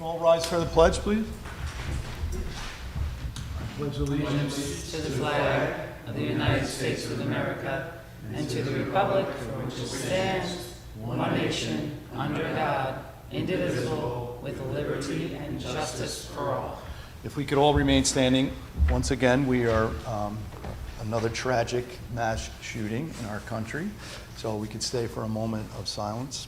all rise for the pledge, please? I pledge allegiance to the flag of the United States of America and to the republic for which it stands, one nation, under God, indivisible, with liberty and justice for all. If we could all remain standing, once again, we are another tragic mass shooting in our country, so we could stay for a moment of silence.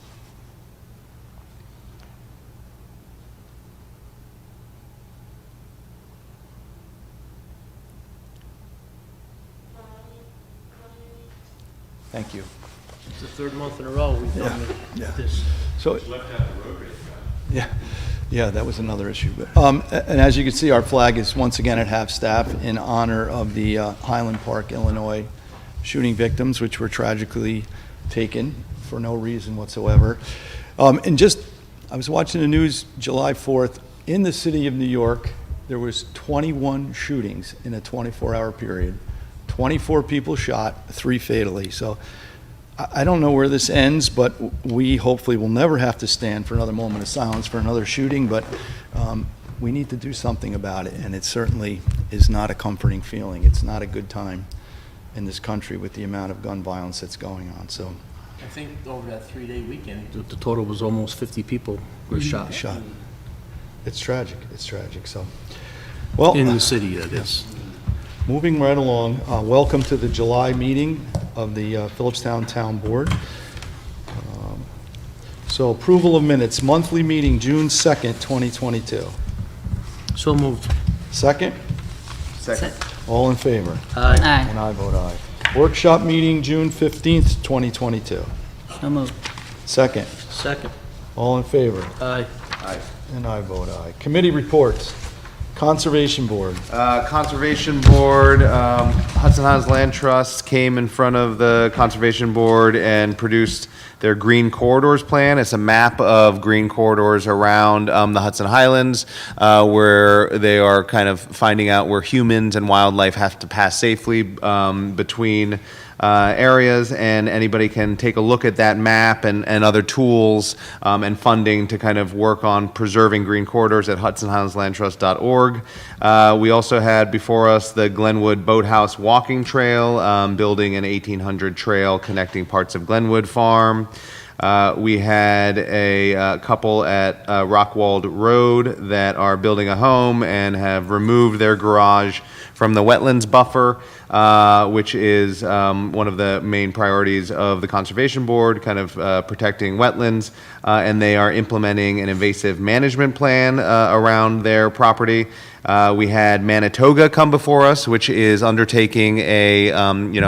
Thank you. It's the third month in a row we've done this. So, yeah, that was another issue. And as you can see, our flag is once again at half-staff in honor of the Highland Park, Illinois shooting victims, which were tragically taken for no reason whatsoever. And just, I was watching the news July 4th. In the city of New York, there was 21 shootings in a 24-hour period. 24 people shot, 3 fatally. So I don't know where this ends, but we hopefully will never have to stand for another moment of silence for another shooting, but we need to do something about it, and it certainly is not a comforting feeling. It's not a good time in this country with the amount of gun violence that's going on. So I think over that 3-day weekend, the total was almost 50 people were shot. It's tragic. It's tragic. So, well, In the city, that is. moving right along, welcome to the July meeting of the Philipstown Town Board. So approval of minutes, monthly meeting, June 2nd, 2022. So moved. Second? Second. All in favor? Aye. Aye. And I vote aye. Workshop meeting, June 15th, 2022. So moved. Second? Second. All in favor? Aye. And I vote aye. Committee reports. Conservation Board. Conservation Board, Hudson Highlands Land Trust came in front of the Conservation Board and produced their Green Corridors Plan. It's a map of green corridors around the Hudson Highlands, where they are kind of finding out where humans and wildlife have to pass safely between areas, and anybody can take a look at that map and other tools and funding to kind of work on preserving green corridors at hudsonhighlandslandtrust.org. We also had before us the Glenwood Boathouse Walking Trail, building an 1800 trail connecting parts of Glenwood Farm. We had a couple at Rockwald Road that are building a home and have removed their garage from the wetlands buffer, which is one of the main priorities of the Conservation Board, kind of protecting wetlands, and they are implementing an invasive management plan around their property. We had Manitoga come before us, which is undertaking a,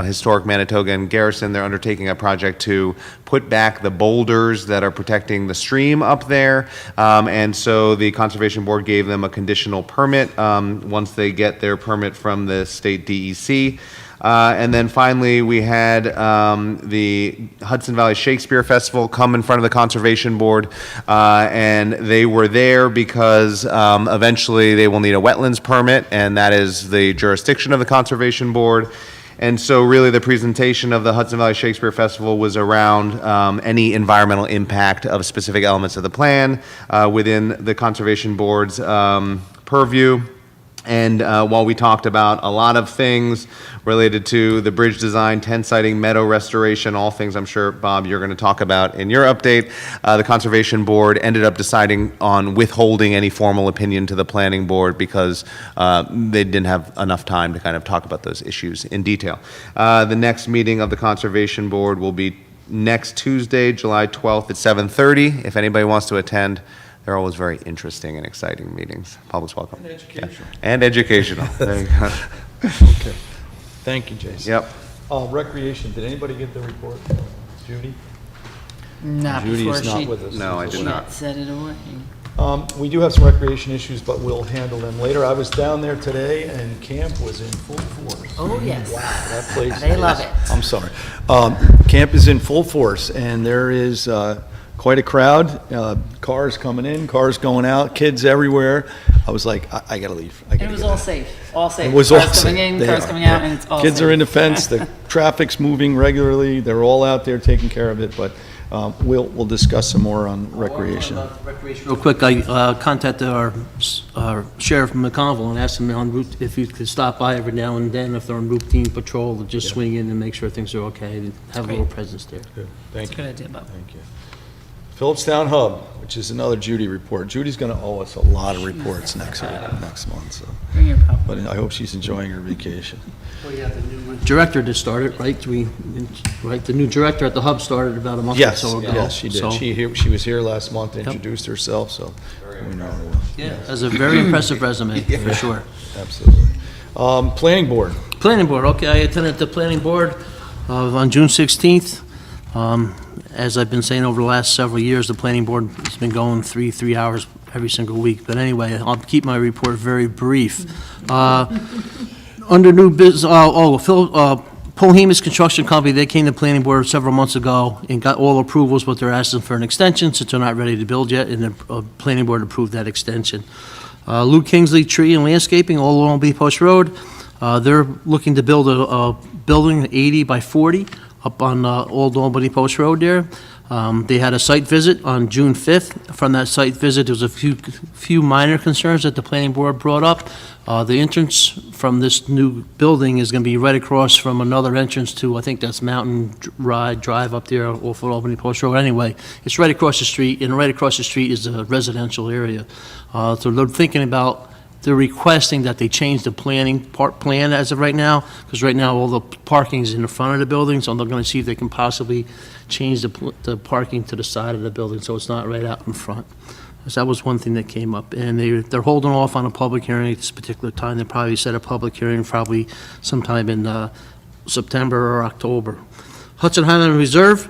historic Manitoga and Garrison. They're undertaking a project to put back the boulders that are protecting the stream up there. And so the Conservation Board gave them a conditional permit once they get their permit from the state DEC. And then finally, we had the Hudson Valley Shakespeare Festival come in front of the Conservation Board, and they were there because eventually they will need a wetlands permit, and that is the jurisdiction of the Conservation Board. And so really the presentation of the Hudson Valley Shakespeare Festival was around any environmental impact of specific elements of the plan within the Conservation Board's purview. And while we talked about a lot of things related to the bridge design, tent siting, meadow restoration, all things I'm sure, Bob, you're going to talk about in your update, the Conservation Board ended up deciding on withholding any formal opinion to the Planning Board because they didn't have enough time to kind of talk about those issues in detail. The next meeting of the Conservation Board will be next Tuesday, July 12th at 7:30. If anybody wants to attend, they're always very interesting and exciting meetings. Public's welcome. And educational. Yeah. And educational. There you go. Okay. Thank you, Jason. Yep. Recreation, did anybody get the report? Judy? Not Judy before is not she with us. No, I did not. set it away. We do have some recreation issues, but we'll handle them later. I was down there today, and camp was in full force. Oh, yes. That place They is- love it. I'm sorry. Camp is in full force, and there is quite a crowd, cars coming in, cars going out, kids everywhere. I was like, I gotta leave. I And gotta it was get all out. safe, all safe. It was all Cars coming safe. in, They cars are, coming out, yeah. and it's all Kids safe. are in the fence, the traffic's moving regularly, they're all out there taking care of it, but we'll discuss some more on recreation. Real quick, I contacted our Sheriff McConville and asked him on route, if he could stop by every now and then if they're on routine patrol, to just swing in and make sure things are okay, and have a little presence there. Thank That's a you. good idea, Bob. Thank you. Philipstown Hub, which is another Judy report. Judy's going to owe us a lot of reports next month, so. Bring your pop. But I hope she's enjoying her vacation. Well, you have the new director that started, right? Right, the new director at the hub started about a month or Yes, so ago. yes, she did. So, She was here last month, introduced herself, so we know her well. yeah, has a very impressive resume, for sure. Absolutely. Planning board. Planning board, okay, I attended the planning board on June 16th. As I've been saying over the last several years, the planning board has been going three hours every single week. But anyway, I'll keep my report very brief. Under new business, Polhemus Construction Company, they came to planning board several months ago and got all approvals, but they're asking for an extension since they're not ready to build yet, and the planning board approved that extension. Lou Kingsley Tree and Landscaping, all along B Post Road, they're looking to build a building 80 by 40 up on Old Albany Post Road there. They had a site visit on June 5th. From that site visit, there was a few minor concerns that the planning board brought up. The entrance from this new building is going to be right across from another entrance to, I think that's Mountain Ride Drive up there off of Albany Post Road. Anyway, it's right across the street, and right across the street is a residential area. So they're thinking about, they're requesting that they change the plan as of right now, because right now all the parking is in the front of the building, so they're going to see if they can possibly change the parking to the side of the building, so it's not right out in front. So that was one thing that came up, and they're holding off on a public hearing at this particular time. They probably set a public hearing probably sometime in September or October. Hudson Highland Reserve,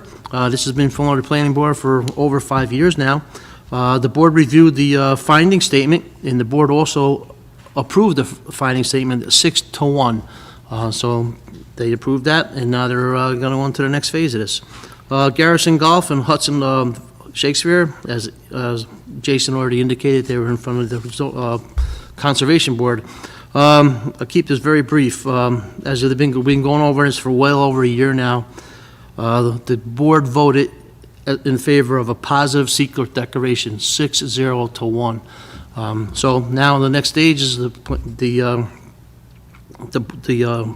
this has been in front of the planning board for over 5 years now. The board reviewed the finding statement, and the board also approved the finding statement 6-1. So they approved that, and now they're going to go on to the next phase of this. Garrison Golf and Hudson Shakespeare, as Jason already indicated, they were in front of the Conservation Board. I'll keep this very brief. As they've been going over this for well over a year now, the board voted in favor of a positive secret declaration, 6-0-1. So now the next stage is the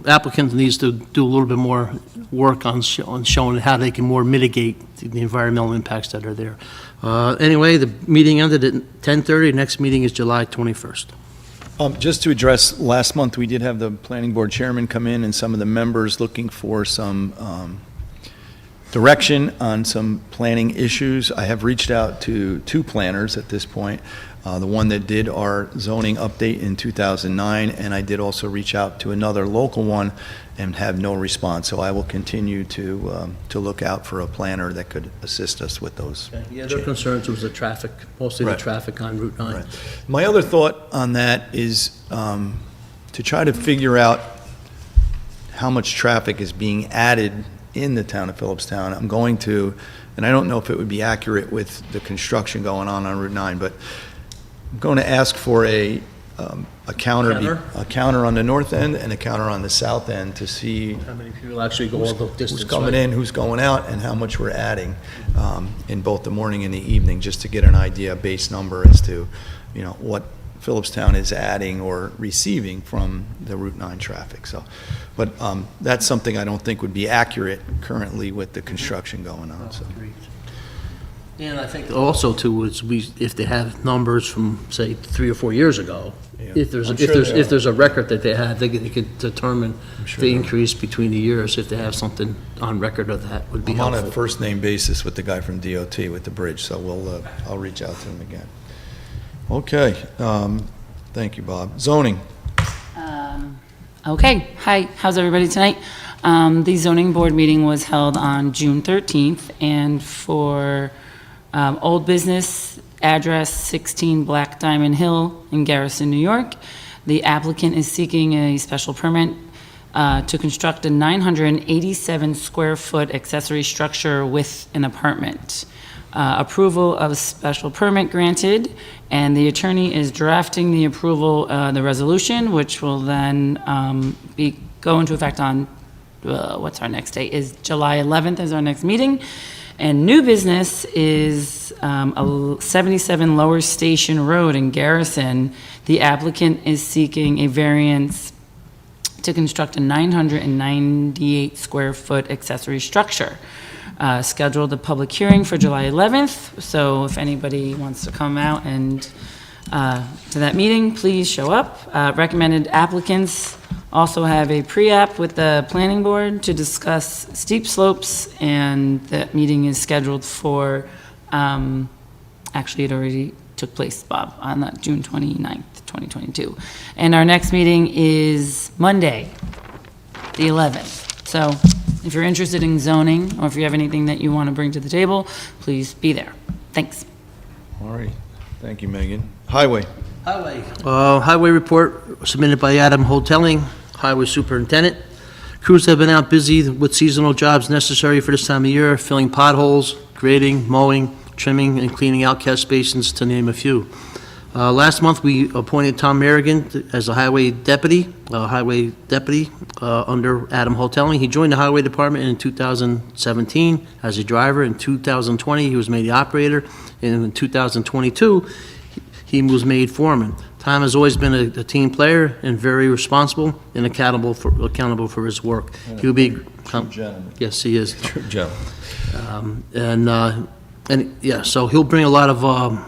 applicant needs to do a little bit more work on showing how they can more mitigate the environmental impacts that are there. Anyway, the meeting ended at 10:30. Next meeting is July 21st. Just to address, last month, we did have the planning board chairman come in and some of the members looking for some direction on some planning issues. I have reached out to 2 planners at this point. The one that did our zoning update in 2009, and I did also reach out to another local one and have no response. So I will continue to look out for a planner that could assist us with those. Yeah, their concerns was the traffic, mostly the Right. traffic on Route 9. Right. My other thought on that is to try to figure out how much traffic is being added in the town of Philipstown. I'm going to, and I don't know if it would be accurate with the construction going on Route 9, but I'm going to ask for a counter on the north end and a counter on the south end to see How many people actually go all the distance? who's coming in, who's going out, and how much we're adding in both the morning and the evening, just to get an idea, a base number as to, what Philipstown is adding or receiving from the Route 9 traffic. So, but that's something I don't think would be accurate currently with the construction going on, so. And I think also too is if they have numbers from say 3 or 4 years ago, Yeah. if there's a record that they have, they could determine the increase between the years. If they have something on record of that, would be I'm on helpful. a first-name basis with the guy from DOT with the bridge, so I'll reach out to him again. Okay, thank you, Bob. Zoning. Okay, hi, how's everybody tonight? The zoning board meeting was held on June 13th, and for old business, address 16 Black Diamond Hill in Garrison, New York, the applicant is seeking a special permit to construct a 987 square foot accessory structure with an apartment. approval of special permit granted, and the attorney is drafting the approval, the resolution, which will then go into effect on, what's our next date, is July 11th is our next meeting. And new business is 77 Lower Station Road in Garrison. The applicant is seeking a variance to construct a 998 square foot accessory structure. Scheduled a public hearing for July 11th, so if anybody wants to come out and to that meeting, please show up. Recommended applicants also have a pre-app with the planning board to discuss steep slopes, and that meeting is scheduled for, actually it already took place, Bob, on June 29th, 2022. And our next meeting is Monday, the 11th. So if you're interested in zoning, or if you have anything that you want to bring to the table, please be there. Thanks. All right, thank you, Megan. Highway. Highway report submitted by Adam Hoteling, Highway Superintendent. Crews have been out busy with seasonal jobs necessary for this time of year, filling potholes, grading, mowing, trimming, and cleaning out catch basins, to name a few. Last month, we appointed Tom Merrigan as a highway deputy under Adam Hoteling. He joined the highway department in 2017 as a driver. In 2020, he was made the operator, and in 2022, he was made foreman. Tom has always been a team player and very responsible and accountable for his work. He'll be True gentleman. Yes, he is. True gentleman. And yeah, so he'll bring a lot of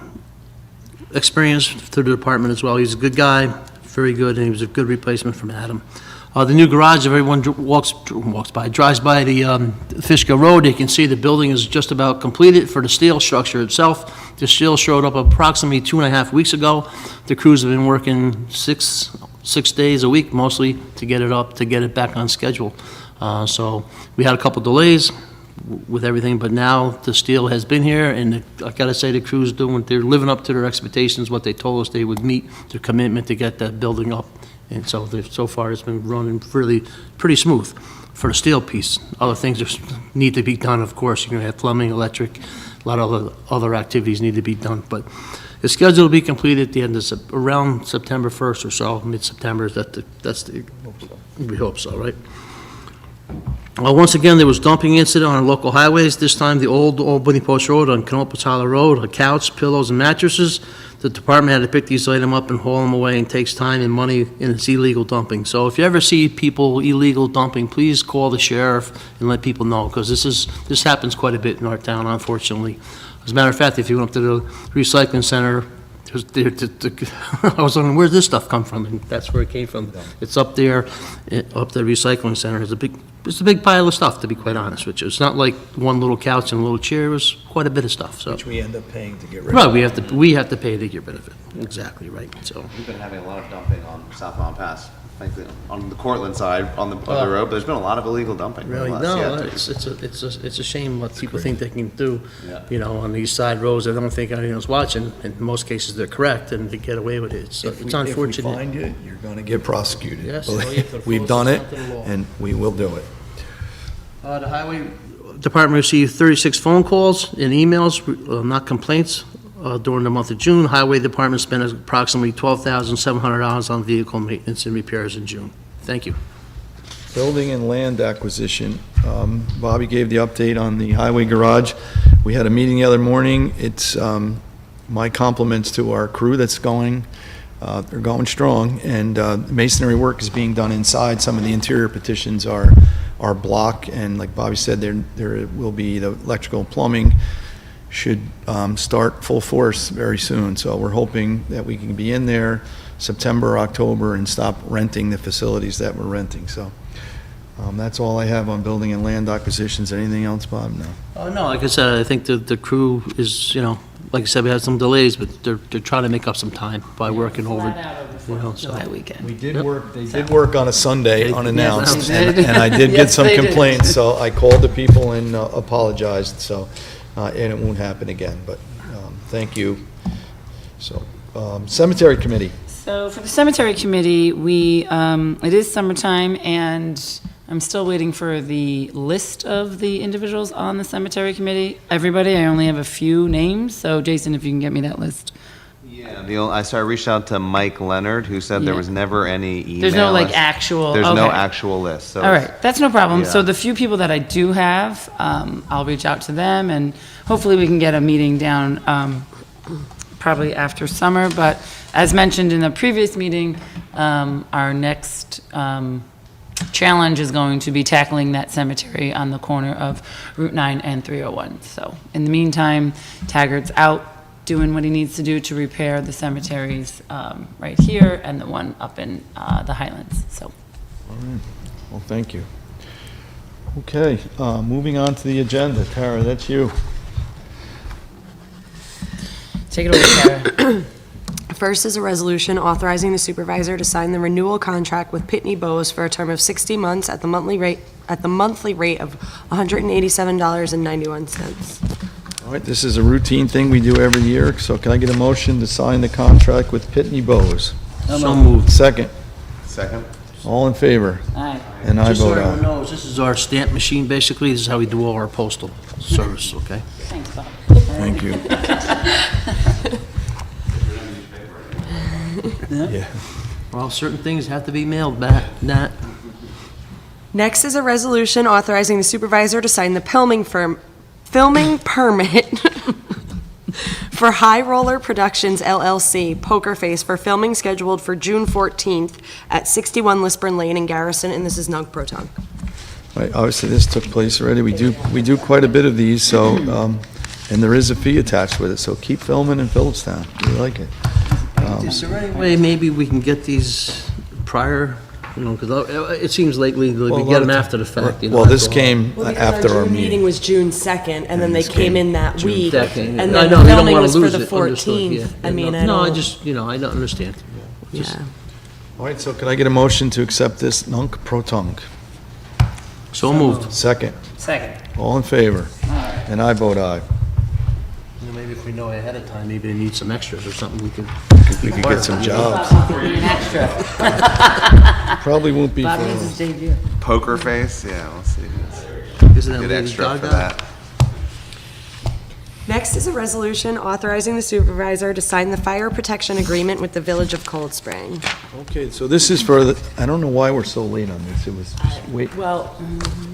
experience to the department as well. He's a good guy, very good, and he was a good replacement from Adam. The new garage, if everyone drives by the Fishkill Road, you can see the building is just about completed for the steel structure itself. The steel showed up approximately 2.5 weeks ago. The crews have been working six days a week mostly to get it back on schedule. So we had a couple delays with everything, but now the steel has been here, and I gotta say the crew's they're living up to their expectations, what they told us they would meet, their commitment to get that building up. And so far it's been running pretty smooth for the steel piece. Other things need to be done, of course. You're gonna have plumbing, electric, a lot of other activities need to be done, but it's scheduled to be completed at the end of around September 1st or so, mid-September. We hope so, right? Once again, there was dumping incident on local highways. This time, the old Albany Post Road on Canopatala Road, a couch, pillows, and mattresses. The department had to pick these items up and haul them away, and takes time and money, and it's illegal dumping. So if you ever see people illegal dumping, please call the sheriff and let people know, because this happens quite a bit in our town, unfortunately. As a matter of fact, if you went up to the recycling center, I was wondering, where's this stuff come from? And that's where it came from. It's up there, up the recycling center. It's a big pile of stuff, to be quite honest with you. It's not like one little couch and a little chair. It was quite a bit of stuff. So Which we end up paying to get rid of. right, we have to pay to get rid of it. Exactly right. So We've been having a lot of dumping on South Mountain Pass, frankly, on the Cortland side, on the road, but there's been a lot of illegal dumping. really, it's a shame what people think they can do. Yeah. You know, on these side roads, I don't think anyone's watching. In most cases, they're correct, and they get away with it. So it's unfortunate. If we find you, you're going to get prosecuted. Yes, well, you have to We've enforce done it, it under the law. and we will do it. The Highway Department received 36 phone calls and emails, not complaints, during the month of June. Highway Department spent approximately $12,700 on vehicle maintenance and repairs in June. Thank you. Building and land acquisition. Bobby gave the update on the highway garage. We had a meeting the other morning. It's my compliments to our crew that's going. They're going strong, and masonry work is being done inside. Some of the interior petitions are block, and like Bobby said, there will be the electrical and plumbing should start full force very soon. So we're hoping that we can be in there September, October, and stop renting the facilities that we're renting. So that's all I have on building and land acquisitions. Anything else, Bob? No. No, like I said, I think the crew is, like I said, we had some delays, but they're trying to make up some time by working over. Flat out over the 4th of July weekend. We did Yep. work, they did work on a Sunday unannounced, Yes, they did. and I did get Yes, some they did. complaints, so I called the people and apologized, so, and it won't happen again, but thank you. So, Cemetery Committee. So for the cemetery committee, it is summertime, and I'm still waiting for the list of the individuals on the cemetery committee. Everybody, I only have a few names, so Jason, if you can get me that list. Yeah, I reached out to Mike Leonard, who said there Yeah. was never any email. There's no, like, list. actual- There's no okay. actual list, so. All right, that's no problem. So Yeah. the few people that I do have, I'll reach out to them, and hopefully we can get a meeting down probably after summer. But as mentioned in the previous meeting, our next challenge is going to be tackling that cemetery on the corner of Route 9 and 301. So in the meantime, Taggart's out doing what he needs to do to repair the cemeteries right here and the one up in the Highlands, so. Well, thank you. Okay, moving on to the agenda. Tara, that's you. Take it away, Tara. First is a resolution authorizing the supervisor to sign the renewal contract with Pitney Bowes for a term of 60 months at the monthly rate of $187.91. All right, this is a routine thing we do every year, so can I get a motion to sign the contract with Pitney Bowes? So moved. Second. Second? All in favor? Aye. And I Just so vote everyone aye. knows, this is our stamp machine, basically. This is how we do all our postal service, okay? Thanks, Bob. Thank you. Yeah. Well, certain things have to be mailed back, Nat. Next is a resolution authorizing the supervisor to sign the filming permit for High Roller Productions LLC, Poker Face, for filming scheduled for June 14th at 61 Lisburne Lane in Garrison, and this is Nunc Pro Tunc. Right, obviously, this took place already. We do quite a bit of these, so, and there is a fee attached with it, so keep filming in Philipstown. We like it. Is there any way maybe we can get these prior, because it seems lately that we get them after the fact, Well, this came Well, because after our June meeting meeting. was June 2nd, and then they this came came in that June week. 2nd. And I then know, the they don't filming wanna was for lose the it, understood, 14th. yeah. I mean, I No, I don't, just, I don't understand. Just- yeah. All right, so can I get a motion to accept this Nunc Pro Tunc? So moved. Second. Second. All in favor? And I vote aye. Maybe if we know ahead of time, maybe they need some extras or something, we could. We could get some jobs. An extra. Probably won't be Bob for needs his debut. Poker Face, yeah, we'll see. Isn't that Good Lady extra for Gaga? that. Next is a resolution authorizing the supervisor to sign the fire protection agreement with the Village of Cold Spring. Okay, so this is for the, I don't know why we're so late on this. It was just, wait, Well,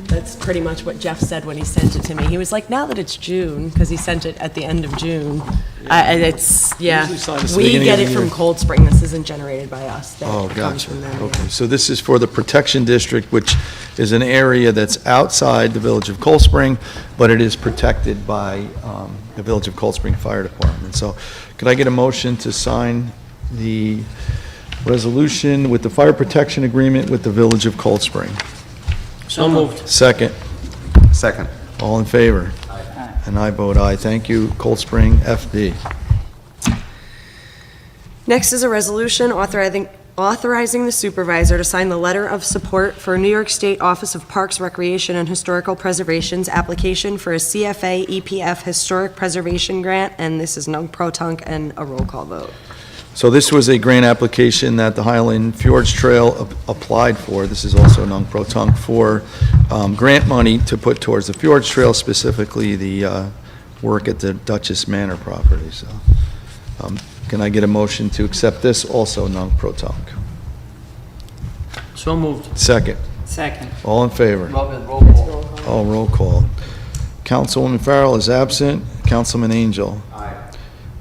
that's pretty much what Jeff said when he sent it to me. He was like, now that it's June, because he sent it at the end of June. It's, yeah, Usually sign this at the we beginning get of it the from year. Cold Spring. This isn't generated by us. That oh, comes gotcha. from them. Okay, so this is for the Protection District, which is an area that's outside the Village of Cold Spring, but it is protected by the Village of Cold Spring Fire Department. So could I get a motion to sign the resolution with the fire protection agreement with the Village of Cold Spring? So moved. Second. Second. All in favor? And I vote aye. Thank you, Cold Spring FD. Next is a resolution authorizing the supervisor to sign the letter of support for New York State Office of Parks, Recreation, and Historical Preservation's application for a CFA EPF Historic Preservation Grant, and this is Nunc Pro Tunc and a roll call vote. So this was a grant application that the Highland Fjords Trail applied for. This is also Nunc Pro Tunc for grant money to put towards the Fjords Trail, specifically the work at the Duchess Manor property. So can I get a motion to accept this, also Nunc Pro Tunc? So moved. Second. Second. All in favor? Robin, roll call. All roll call. Councilwoman Farrell is absent. Councilman Angell. Aye.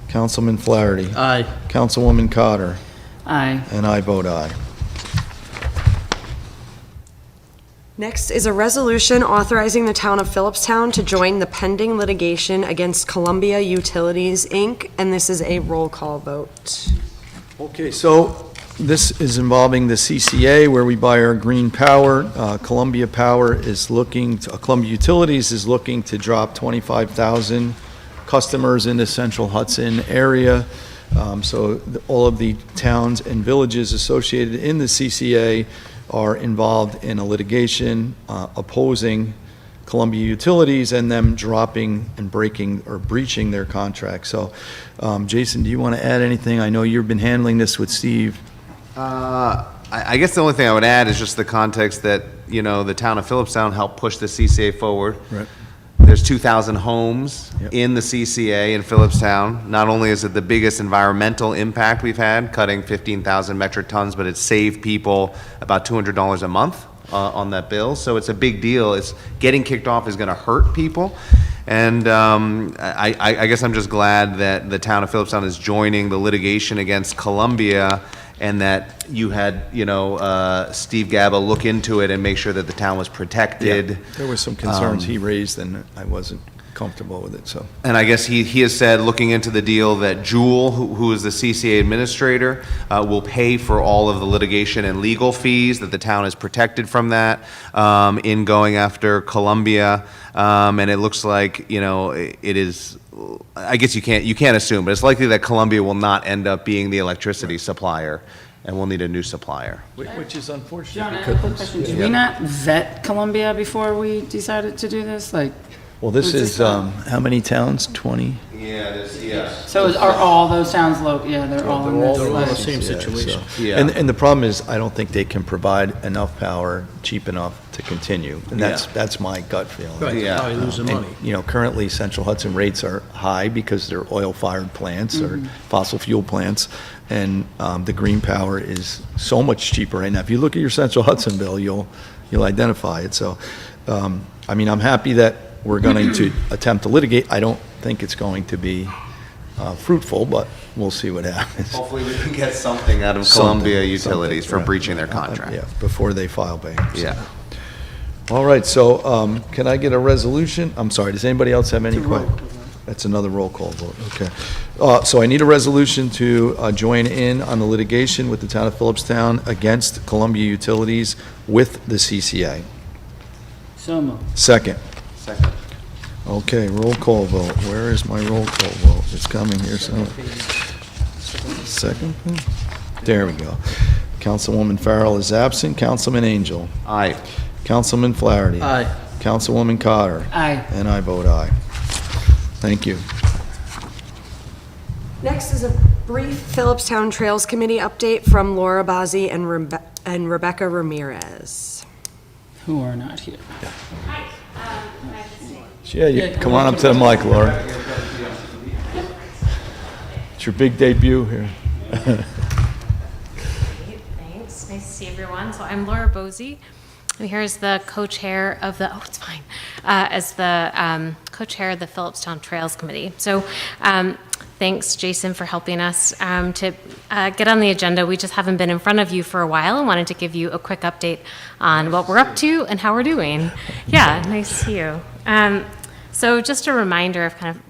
Councilman Flaherty. Aye. Councilwoman Cotter. Aye. And I vote aye. Next is a resolution authorizing the town of Philipstown to join the pending litigation against Columbia Utilities, Inc., and this is a roll call vote. Okay, so this is involving the CCA, where we buy our green power. Columbia Utilities is looking to drop 25,000 customers in the central Hudson area. So all of the towns and villages associated in the CCA are involved in a litigation opposing Columbia Utilities and them dropping and breaking or breaching their contract. So, Jason, do you want to add anything? I know you've been handling this with Steve. I guess the only thing I would add is just the context that, the town of Philipstown helped push the CCA forward. Right. There's 2,000 homes Yep. in the CCA in Philipstown. Not only is it the biggest environmental impact we've had, cutting 15,000 metric tons, but it saved people about $200 a month on that bill. So it's a big deal. It's getting kicked off is going to hurt people. And I guess I'm just glad that the town of Philipstown is joining the litigation against Columbia, and that you had, Steve Gaba look into it and make sure that the town was protected. Yeah, there were some concerns he raised, and I wasn't comfortable with it, so. And I guess he has said, looking into the deal, that Jewel, who is the CCA administrator, will pay for all of the litigation and legal fees, that the town is protected from that in going after Columbia. And it looks like, it is, I guess you can't assume, but it's likely that Columbia will not end up being the electricity supplier, and we'll need a new supplier. Which is unfortunate. John, I have a quick question. Did we not vet Columbia before we decided to do this? Well, this Was is, this how many towns? 20? So are all those towns local? Yeah, they're all in this. They're all the like- same situation. Yeah. And the problem is, I don't think they can provide enough power cheap enough to continue. And that's my gut feeling. Right, Yeah. how you losing And, money. currently Central Hudson rates are high because they're oil-fired plants or fossil fuel plants. And the green power is so much cheaper right now. If you look at your Central Hudson bill, you'll identify it. So, I'm happy that we're going to attempt to litigate. I don't think it's going to be fruitful, but we'll see what happens. Hopefully we can get something out of Columbia Utilities for right. breaching their contract. Yeah, before they file bankruptcy. Yeah. All right, so can I get a resolution? I'm sorry, does anybody else have any questions? That's another roll call vote, okay. So I need a resolution to join in on the litigation with the town of Philipstown against Columbia Utilities with the CCA. So moved. Second. Second. Okay, roll call vote. Where is my roll call vote? It's coming here, so. Second? There we go. Councilwoman Farrell is absent. Councilman Angell. Aye. Councilman Flaherty. Aye. Councilwoman Cotter. Aye. And I vote aye. Thank you. Next is a brief Philipstown Trails Committee update from Laura Bozzi and Rebecca Ramirez. Who are not here. Yeah, come on up to the mic, Laura. It's your big debut here. Thanks. Nice to see everyone. So I'm Laura Bozzi. I'm here as the co-chair of the, as the co-chair of the Philipstown Trails Committee. So thanks, Jason, for helping us to get on the agenda. We just haven't been in front of you for a while and wanted to give you a quick update on what we're up to and how we're doing. Yeah, nice to see you. So just a reminder of kind of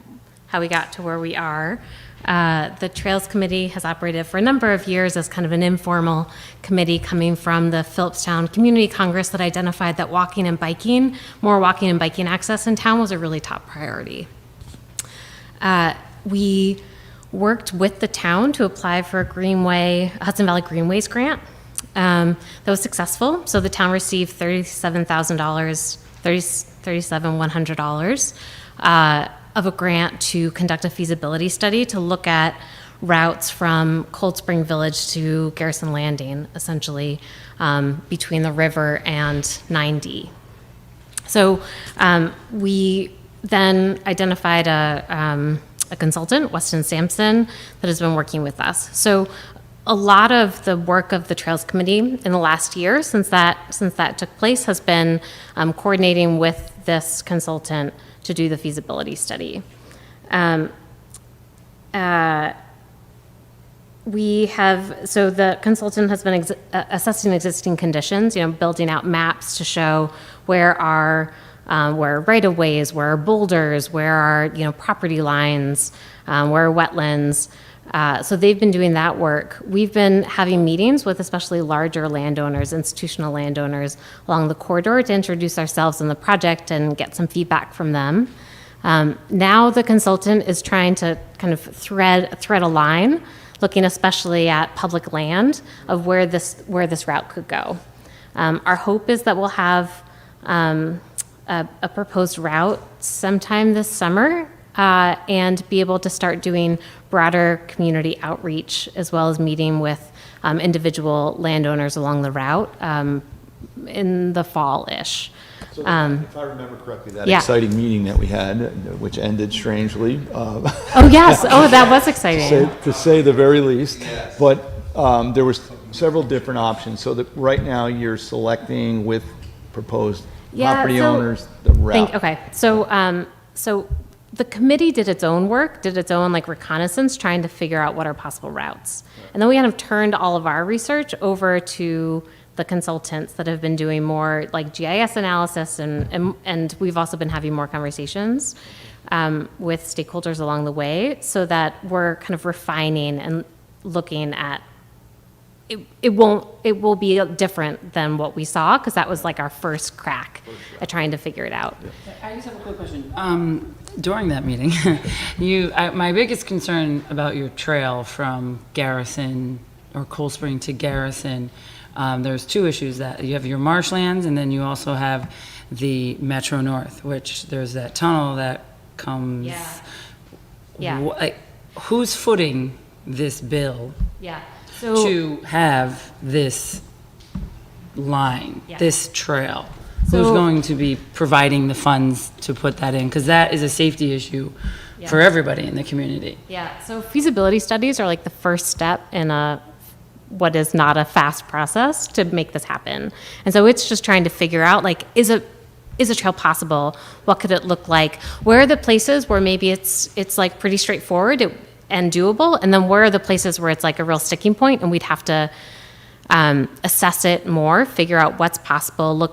how we got to where we are. The Trails Committee has operated for a number of years as kind of an informal committee coming from the Philipstown Community Congress that identified that more walking and biking access in town was a really top priority. We worked with the town to apply for a Hudson Valley Greenways grant. That was successful. So the town received $37,100 of a grant to conduct a feasibility study to look at routes from Cold Spring Village to Garrison Landing, essentially between the river and 9D. So we then identified a consultant, Weston Sampson, that has been working with us. So a lot of the work of the Trails Committee in the last year, since that took place, has been coordinating with this consultant to do the feasibility study. So the consultant has been assessing existing conditions, building out maps to show where are right-of-ways, where are boulders, where are, property lines, where are wetlands. So they've been doing that work. We've been having meetings with especially larger landowners, institutional landowners along the corridor to introduce ourselves in the project and get some feedback from them. Now the consultant is trying to kind of thread a line, looking especially at public land of where this route could go. Our hope is that we'll have a proposed route sometime this summer and be able to start doing broader community outreach as well as meeting with individual landowners along the route in the fall-ish. So if I remember correctly, that yeah. exciting meeting that we had, which ended strangely, Oh, yes. Oh, that was exciting. to say the very least. But there was several different options. So that right now you're selecting with proposed property so- owners the route. Okay, so the committee did its own work, did its own like reconnaissance, trying to figure out what are possible routes. And then we kind of turned all of our research over to the consultants that have been doing more like GIS analysis, and we've also been having more conversations with stakeholders along the way, so that we're kind of refining and looking at it will be different than what we saw, because that was like our first crack at trying to figure it out. I just have a quick question. During that meeting, my biggest concern about your trail from Garrison or Cold Spring to Garrison, there's two issues: that you have your marshlands, and then you also have the Metro North, which there's that tunnel that comes. Yeah. Who's footing this bill Yeah. So to have this line, Yeah. this trail? So- Who's going to be providing the funds to put that in? Because that is a safety issue Yeah. for everybody in the community. Yeah, so feasibility studies are like the first step in what is not a fast process to make this happen. And so it's just trying to figure out, like, is a trail possible? What could it look like? Where are the places where maybe it's like pretty straightforward and doable? And then where are the places where it's like a real sticking point and we'd have to assess it more, figure out what's possible,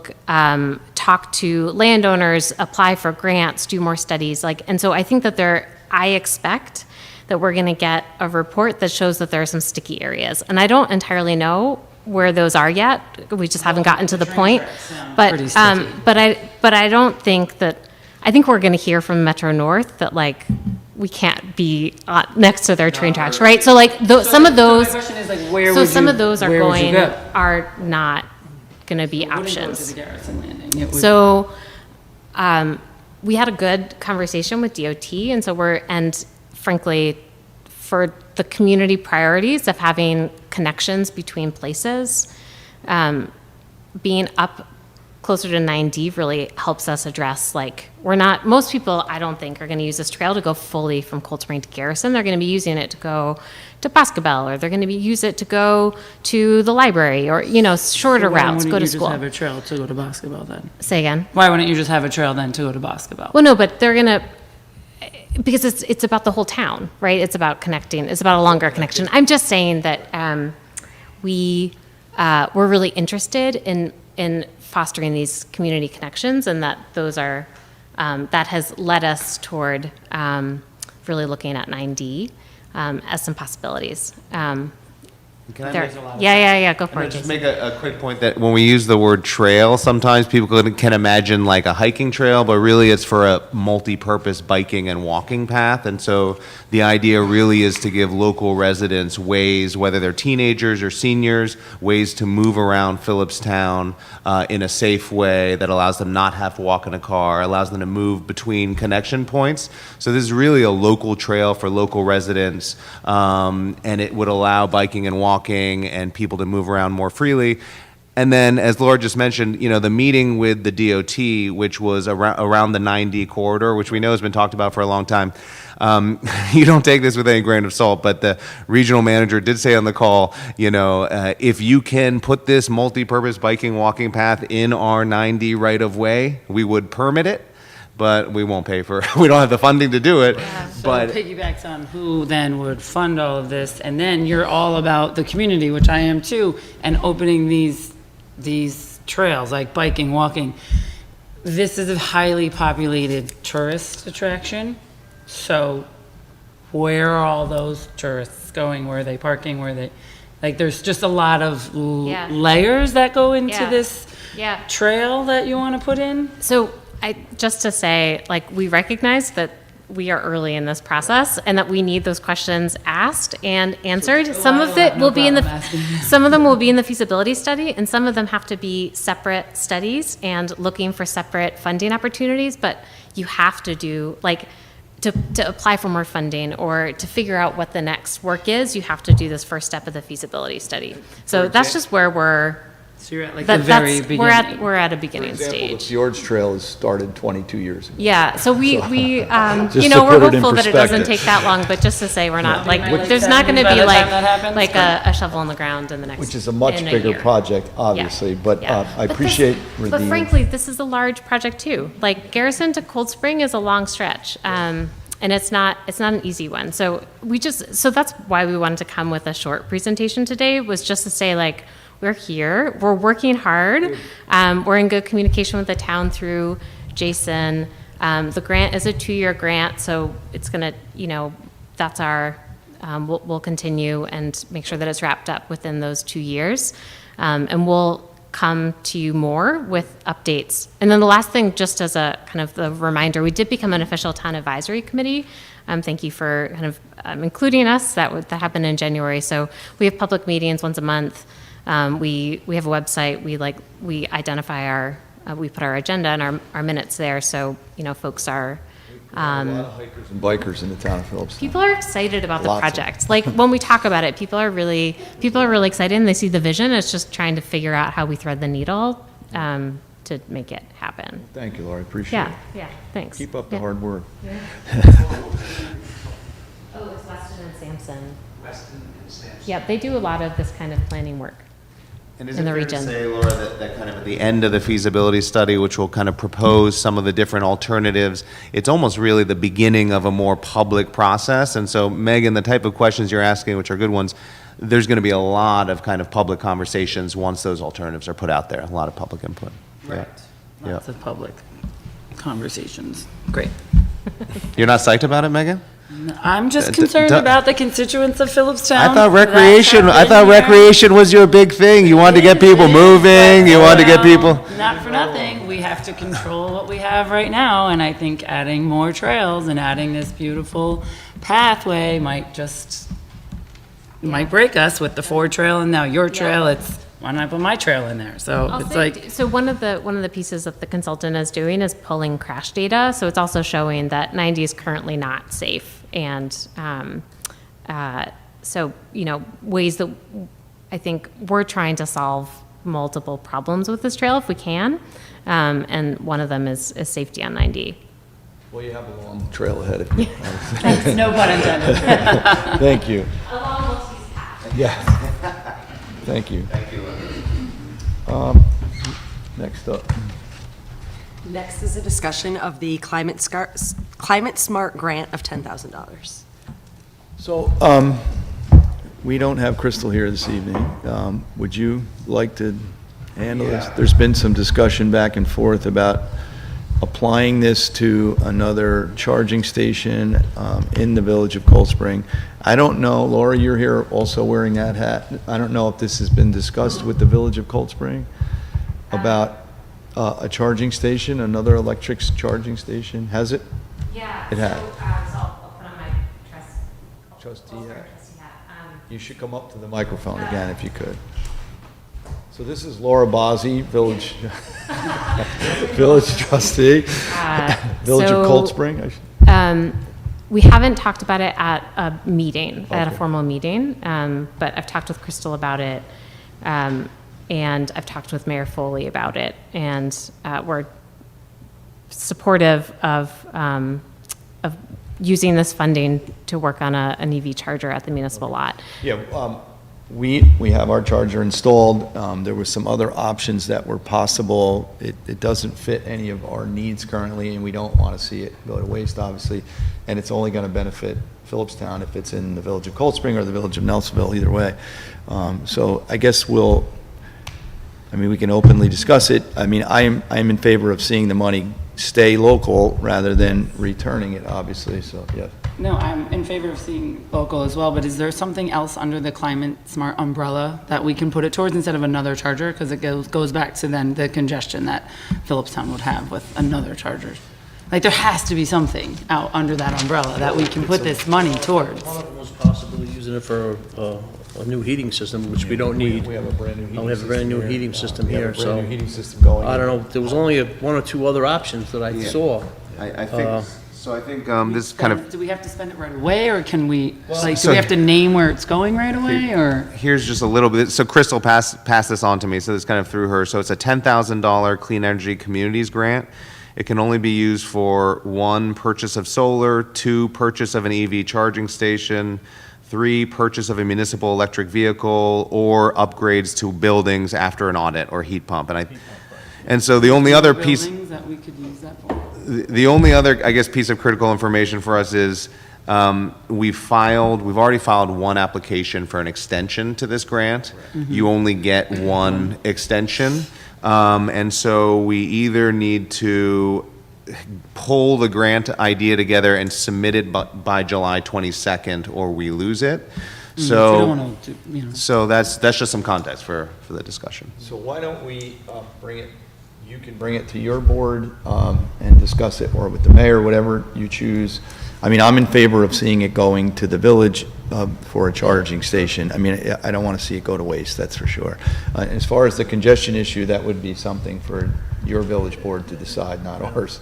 talk to landowners, apply for grants, do more studies. And so I think that I expect that we're going to get a report that shows that there are some sticky areas. And I don't entirely know where those are yet. We just haven't gotten to the point. But pretty sticky. but I don't think that. I think we're going to hear from Metro North that like we can't be next to their train tracks, right? So like some of those. So my question is, like, where So would some you- of those where would you go? are not going to be Wouldn't go to options. the Garrison Landing. It would- So, we had a good conversation with DOT, and frankly, for the community priorities of having connections between places, being up closer to 9D really helps us address, like, most people, I don't think, are going to use this trail to go fully from Cold Spring to Garrison. They're going to be using it to go to Boscobel, or they're going to use it to go to the library, or, shorter Why routes, wouldn't go you to just school. have a trail to go to Boscobel then? Say again? Why wouldn't you just have a trail then to go to Boscobel? Well, no, but they're gonna, because it's about the whole town, right? It's about connecting. It's about a longer connection. I'm just saying that we're really interested in fostering these community connections, and that those are that has led us toward really looking at 9D as some possibilities. Can I There- make yeah, go for it, Just Jason. make a quick point that when we use the word trail, sometimes people can imagine like a hiking trail, but really it's for a multi-purpose biking and walking path. And so the idea really is to give local residents ways, whether they're teenagers or seniors, ways to move around Philipstown in a safe way that allows them not have to walk in a car, allows them to move between connection points. So this is really a local trail for local residents, and it would allow biking and walking and people to move around more freely. And then, as Laura just mentioned, the meeting with the DOT, which was around the 9D corridor, which we know has been talked about for a long time. You don't take this with any grain of salt, but the regional manager did say on the call, if you can put this multi-purpose biking, walking path in our 9D right-of-way, we would permit it, but we won't pay for it. We don't have the funding to do it. So it piggybacks on who then would fund all of this, and then you're all about the community, which I am too, and opening these trails, like biking, walking. This is a highly populated tourist attraction, so where are all those tourists going? Where are they parking? Where are they, like, there's just a lot of Yeah. layers that go into Yeah. this Yeah. trail that you want to put in? So just to say, like, we recognize that we are early in this process and that we need those questions asked and answered. Some of it will be in some of them will be in the feasibility study, and some of them have to be separate studies and looking for separate funding opportunities. But you have to do, like, to apply for more funding or to figure out what the next work is, you have to do this first step of the feasibility study. So that's just where we're So you're at like the very beginning. We're at a beginning For example, the stage. Fjords Trail has started 22 years ago. Yeah, so we Just we're to put it in hopeful that it doesn't perspective. take that long, but just to say we're not, like, Like there's not gonna 70 by be the time that happens? like a shovel in the ground in the next, Which is a much in bigger year. project, obviously, but Yeah. I But appreciate But the, frankly, this is a large project too. Like Garrison to Cold Spring is a long stretch. And it's not an easy one. So so that's why we wanted to come with a short presentation today, was just to say, like, we're here, we're working hard, we're in good communication with the town through Jason. The grant is a 2-year grant, so it's gonna, that's our, we'll continue and make sure that it's wrapped up within those 2 years. And we'll come to you more with updates. And then the last thing, just as a kind of the reminder, we did become an official town advisory committee. Thank you for kind of including us. That happened in January. So we have public meetings once a month. We have a website. We identify we put our agenda and our minutes there. So, folks are, a lot of hikers and bikers in the town of Philipstown. people are excited about the Lots of project. Like when we talk about it, people are really excited and they see the vision. It's just trying to figure out how we thread the needle to make it happen. Thank you, Laura, appreciate it. Yeah, thanks. Keep up the Yeah. hard work. Oh, it's Weston and Sampson. Yep, they do a lot of this kind of planning work. And is in it the fair region. to say, Laura, that kind of at the end of the feasibility study, which will kind of propose some of the different alternatives, it's almost really the beginning of a more public process? And so, Megan, the type of questions you're asking, which are good ones, there's going to be a lot of kind of public conversations once those alternatives are put out there, a lot of public input. Right. Yeah. Lots of public conversations. Great. You're not psyched about it, Megan? I'm just concerned about the constituents of Philipstown. I thought that recreation, have I been thought here. recreation was your big thing. You wanted to get people moving, you wanted to get people. Not for nothing, we have to control what we have right now, and I think adding more trails and adding this beautiful pathway might break us with the Ford Trail and now your trail. It's, why not put my trail in there? So I'll it's say, like, so one of the pieces that the consultant is doing is pulling crash data. So it's also showing that 90 is currently not safe. And so, ways that I think we're trying to solve multiple problems with this trail if we can. And one of them is safety on 90. Well, you have a long trail ahead of you. thanks, no pun intended. Thank you. Along Wilsey's path. Yeah. Thank you. Thank you. Next up. Next is a discussion of the Climate Smart Grant of $10,000. So, we don't have Crystal here this evening. Would you like to handle this? There's been some discussion back and forth about applying this to another charging station in the village of Cold Spring. I don't know, Laura, you're here also wearing that hat. I don't know if this has been discussed with the village of Cold Spring about a charging station, another electric charging station. Has it? Yeah. It had. So I'll put on my Trustee hat. trustee hat. You should come up to the microphone again if you could. So this is Laura Bozzi, village trustee, village of Cold Spring. I should- We haven't talked about it at a meeting, at a Okay. formal meeting, but I've talked with Crystal about it, and I've talked with Mayor Foley about it, and we're supportive of using this funding to work on an EV charger at the municipal lot. Yeah, we have our charger installed. There were some other options that were possible. It doesn't fit any of our needs currently, and we don't want to see it go to waste, obviously. And it's only going to benefit Philipstown if it's in the village of Cold Spring or the village of Nelsonville, either way. So I guess we can openly discuss it. I mean, I'm in favor of seeing the money stay local rather than returning it, obviously, so, yeah. No, I'm in favor of seeing local as well, but is there something else under the Climate Smart umbrella that we can put it towards instead of another charger? Because it goes back to then the congestion that Philipstown would have with another charger. Like, there has to be something out under that umbrella that we can put this money towards. One of them was possibly using it for a new heating system, which we don't need. We have a brand new heating system. We have a brand new heating system We have here, a brand so new heating system going. I don't know, there was only one or two other options that I saw. I think So I think this kind of, Do we have to spend it right away, or can we, like, do so- we have to name where it's going right away, or? here's just a little bit. So Crystal passed this on to me, so this kind of through her. So it's a $10,000 Clean Energy Communities grant. It can only be used for 1, purchase of solar, 2, purchase of an EV charging station, 3, purchase of a municipal electric vehicle, or upgrades to buildings after an audit or heat pump. And so the only other piece. Buildings that we could use that for? The only other, I guess, piece of critical information for us is we've already filed 1 application for an extension to this grant. You only get 1 extension. And so we either need to pull the grant idea together and submit it by July 22nd, or we lose it. We don't wanna do, So that's just some context for the discussion. So why don't we bring it, you can bring it to your board and discuss it, or with the mayor, whatever you choose. I mean, I'm in favor of seeing it going to the village for a charging station. I mean, I don't want to see it go to waste, that's for sure. As far as the congestion issue, that would be something for your village board to decide, not ours.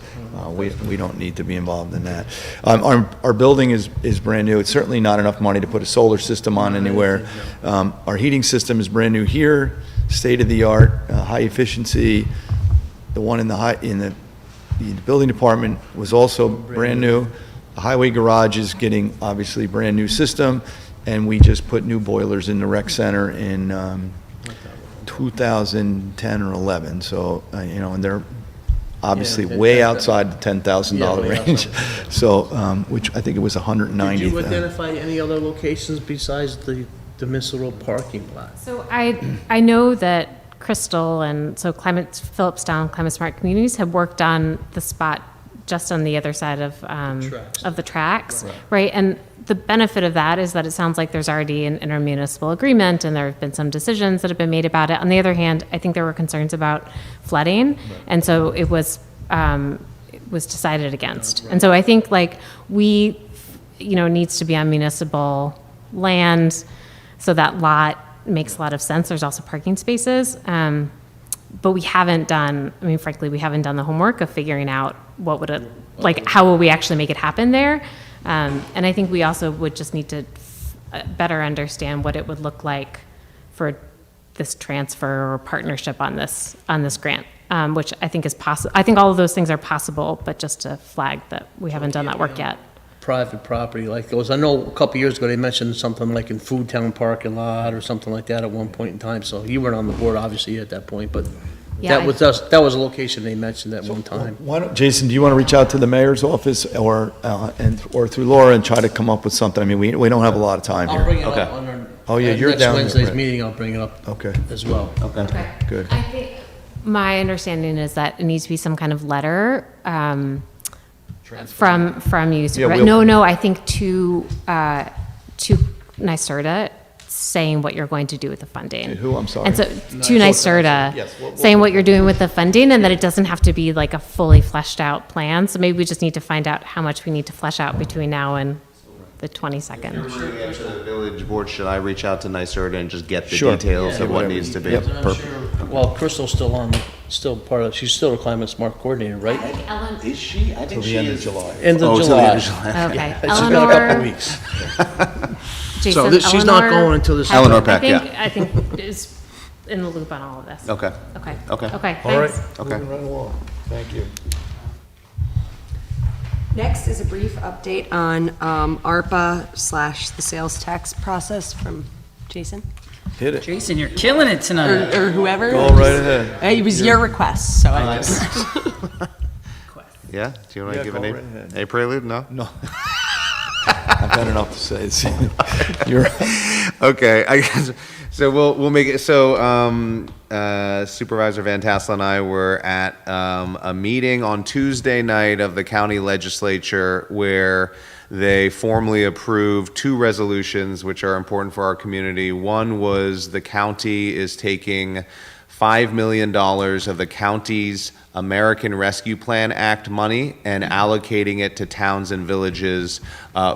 We don't need to be involved in that. Our building is brand new. It's certainly not enough money to put a solar system on anywhere. Our heating system is brand new here, state-of-the-art, high efficiency. The one in the building department was also brand new. The highway garage is getting, obviously, brand new system, and we just put new boilers in the rec center in 2010 or 11. So, and they're obviously way outside the $10,000 range. So, which I think it was Did 190. you identify any other locations besides the municipal parking lot? So I know that Crystal and so Philipstown Climate Smart Communities have worked on the spot just on the other side of the tracks, right? And the benefit of that is that it sounds like there's already an intermunicipal agreement, and there have been some decisions that have been made about it. On the other hand, I think there were concerns about flooding, and so it was decided against. And so I think like needs to be on municipal land, so that lot makes a lot of sense. There's also parking spaces. But we haven't done, frankly, we haven't done the homework of figuring out how will we actually make it happen there. And I think we also would just need to better understand what it would look like for this transfer or partnership on this grant, which I think is possible. I think all of those things are possible, but just to flag that we haven't done that work yet. Private property like those. I know a couple years ago they mentioned something like in Food Town parking lot or something like that at one point in time. So you weren't on the board obviously at that point, but Yeah, that was a location they mentioned at one time. Why don't, Jason, do you want to reach out to the mayor's office or through Laura and try to come up with something? I mean, we don't have a lot of time I'll here. bring it Okay. up on Oh, yeah, you're next down there, Wednesday's right. meeting. I'll bring it up Okay, as well. Okay. good. I think my understanding is that it needs to be some kind of letter from you. Yeah, we'll- No, I think to NYSERDA saying what you're going to do with the funding. Who, I'm sorry? And so to NYSERDA, Yes, we'll- saying what you're doing with the funding and that it doesn't have to be like a fully fleshed out plan. So maybe we just need to find out how much we need to flesh out between now and the 22nd. To the village board, should I reach out to NYSERDA and just get the Sure. details of what whatever. needs to be? Yep, And I'm perfect. sure, well, Crystal's still part of, she's still a climate smart coordinator, right? Is she? I think Till the end of July. End Oh, of till the end July. of July. Okay. She's got a couple weeks. Jason, she's not Eleanor going until this- has- Eleanor Peck, yeah. I think is in the loop on all of this. Okay, Okay. Okay. Okay, All right, thanks. Okay. moving right along. Thank you. Next is a brief update on ARPA / the sales tax process from Jason, Hit it. Jason, you're killing it tonight. or whoever. Go right ahead. It was your request, so I just. yeah, do you want Yeah, to give go a right ahead. a prelude? No? No. I've had enough to say. See, You're, Okay, I guess, so we'll make it, so Supervisor Van Tassel and I were at a meeting on Tuesday night of the county legislature where they formally approved 2 resolutions which are important for our community. One was the county is taking $5 million of the county's American Rescue Plan Act money and allocating it to towns and villages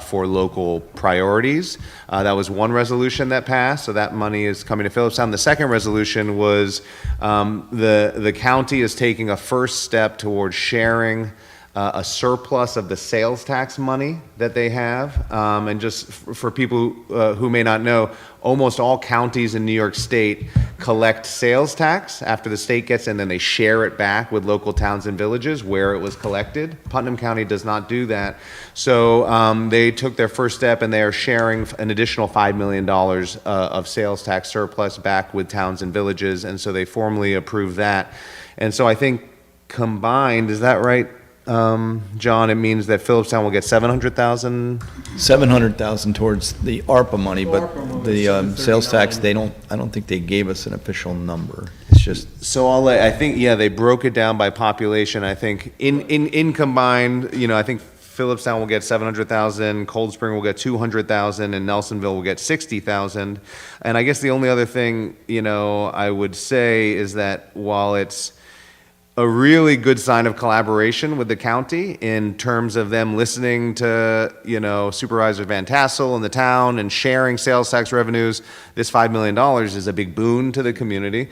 for local priorities. That was one resolution that passed, so that money is coming to Philipstown. The second resolution was the county is taking a first step towards sharing a surplus of the sales tax money that they have. And just for people who may not know, almost all counties in New York State collect sales tax after the state gets it, and then they share it back with local towns and villages where it was collected. Putnam County does not do that. So they took their first step, and they are sharing an additional $5 million of sales tax surplus back with towns and villages, and so they formally approved that. And so I think combined, is that right, John? It means that Philipstown will get 700,000. 700,000 towards the ARPA money, but the sales tax, I don't think they gave us an official number. It's just, So I think, yeah, they broke it down by population. I think in combined, I think Philipstown will get 700,000, Cold Spring will get 200,000, and Nelsonville will get 60,000. And I guess the only other thing, I would say is that while it's a really good sign of collaboration with the county in terms of them listening to, Supervisor Van Tassel and the town and sharing sales tax revenues, this $5 million is a big boon to the community.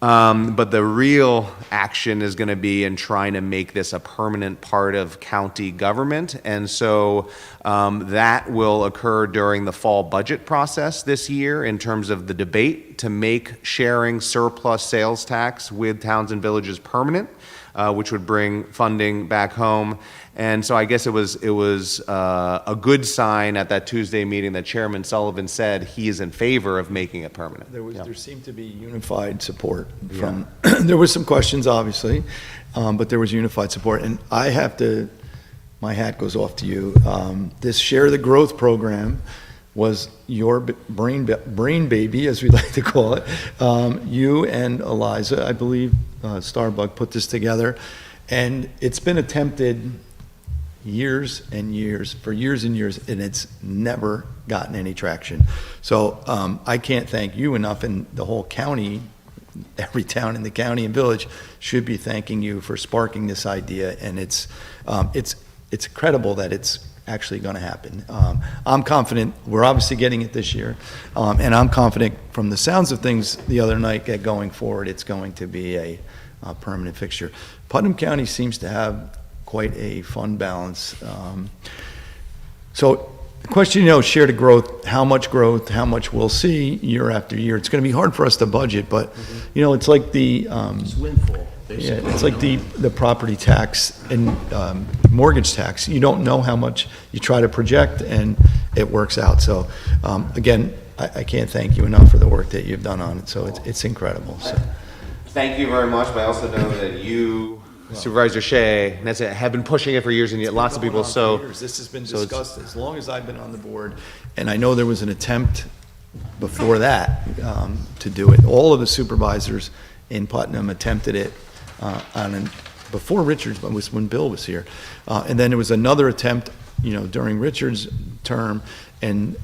But the real action is going to be in trying to make this a permanent part of county government. And so that will occur during the fall budget process this year in terms of the debate to make sharing surplus sales tax with towns and villages permanent, which would bring funding back home. And so I guess it was a good sign at that Tuesday meeting that Chairman Sullivan said he is in favor of making it permanent. there seemed to be unified support from, there was some questions, obviously, but there was unified support. And I have to, my hat goes off to you. This Share the Growth program was your brain baby, as we like to call it. You and Eliza, I believe, Starbug put this together, and it's been attempted years and years, and it's never gotten any traction. So I can't thank you enough, and the whole county, every town in the county and village should be thanking you for sparking this idea, and it's incredible that it's actually going to happen. I'm confident, we're obviously getting it this year, and I'm confident from the sounds of things the other night that going forward, it's going to be a permanent fixture. Putnam County seems to have quite a fund balance. So the question, share the growth, how much we'll see year after year. It's going to be hard for us to budget, but, it's like the, It's windfall, basically. it's like the property tax and mortgage tax. You don't know how much you try to project, and it works out. So, again, I can't thank you enough for the work that you've done on it. So it's incredible. So. Thank you very much, but I also know that you, Supervisor Shea, and that's it, have been pushing it for years and yet lots of people, so. This has been so it's- discussed as long as I've been on the board, and I know there was an attempt before that to do it. All of the supervisors in Putnam attempted it before Richards, but was when Bill was here. And then there was another attempt, during Richards' term, and,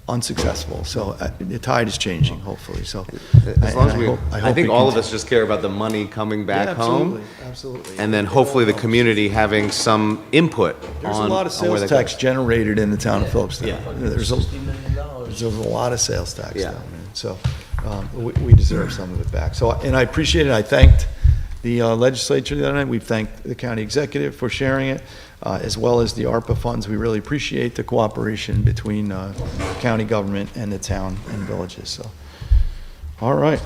unsuccessful. So the tide is changing, hopefully. So As long as I think it all of continues. us just care about the money coming back Yeah, home. absolutely. And then hopefully the community having some input There's on a lot of on where sales that tax goes. generated in the town of Philipstown. Yeah. There's $60 million. a lot of sales tax Yeah. down there. So we deserve some of it back. So, and I appreciate it. I thanked the legislature the other night. We thanked the county executive for sharing it, as well as the ARPA funds. We really appreciate the cooperation between county government and the town and villages. So, all right.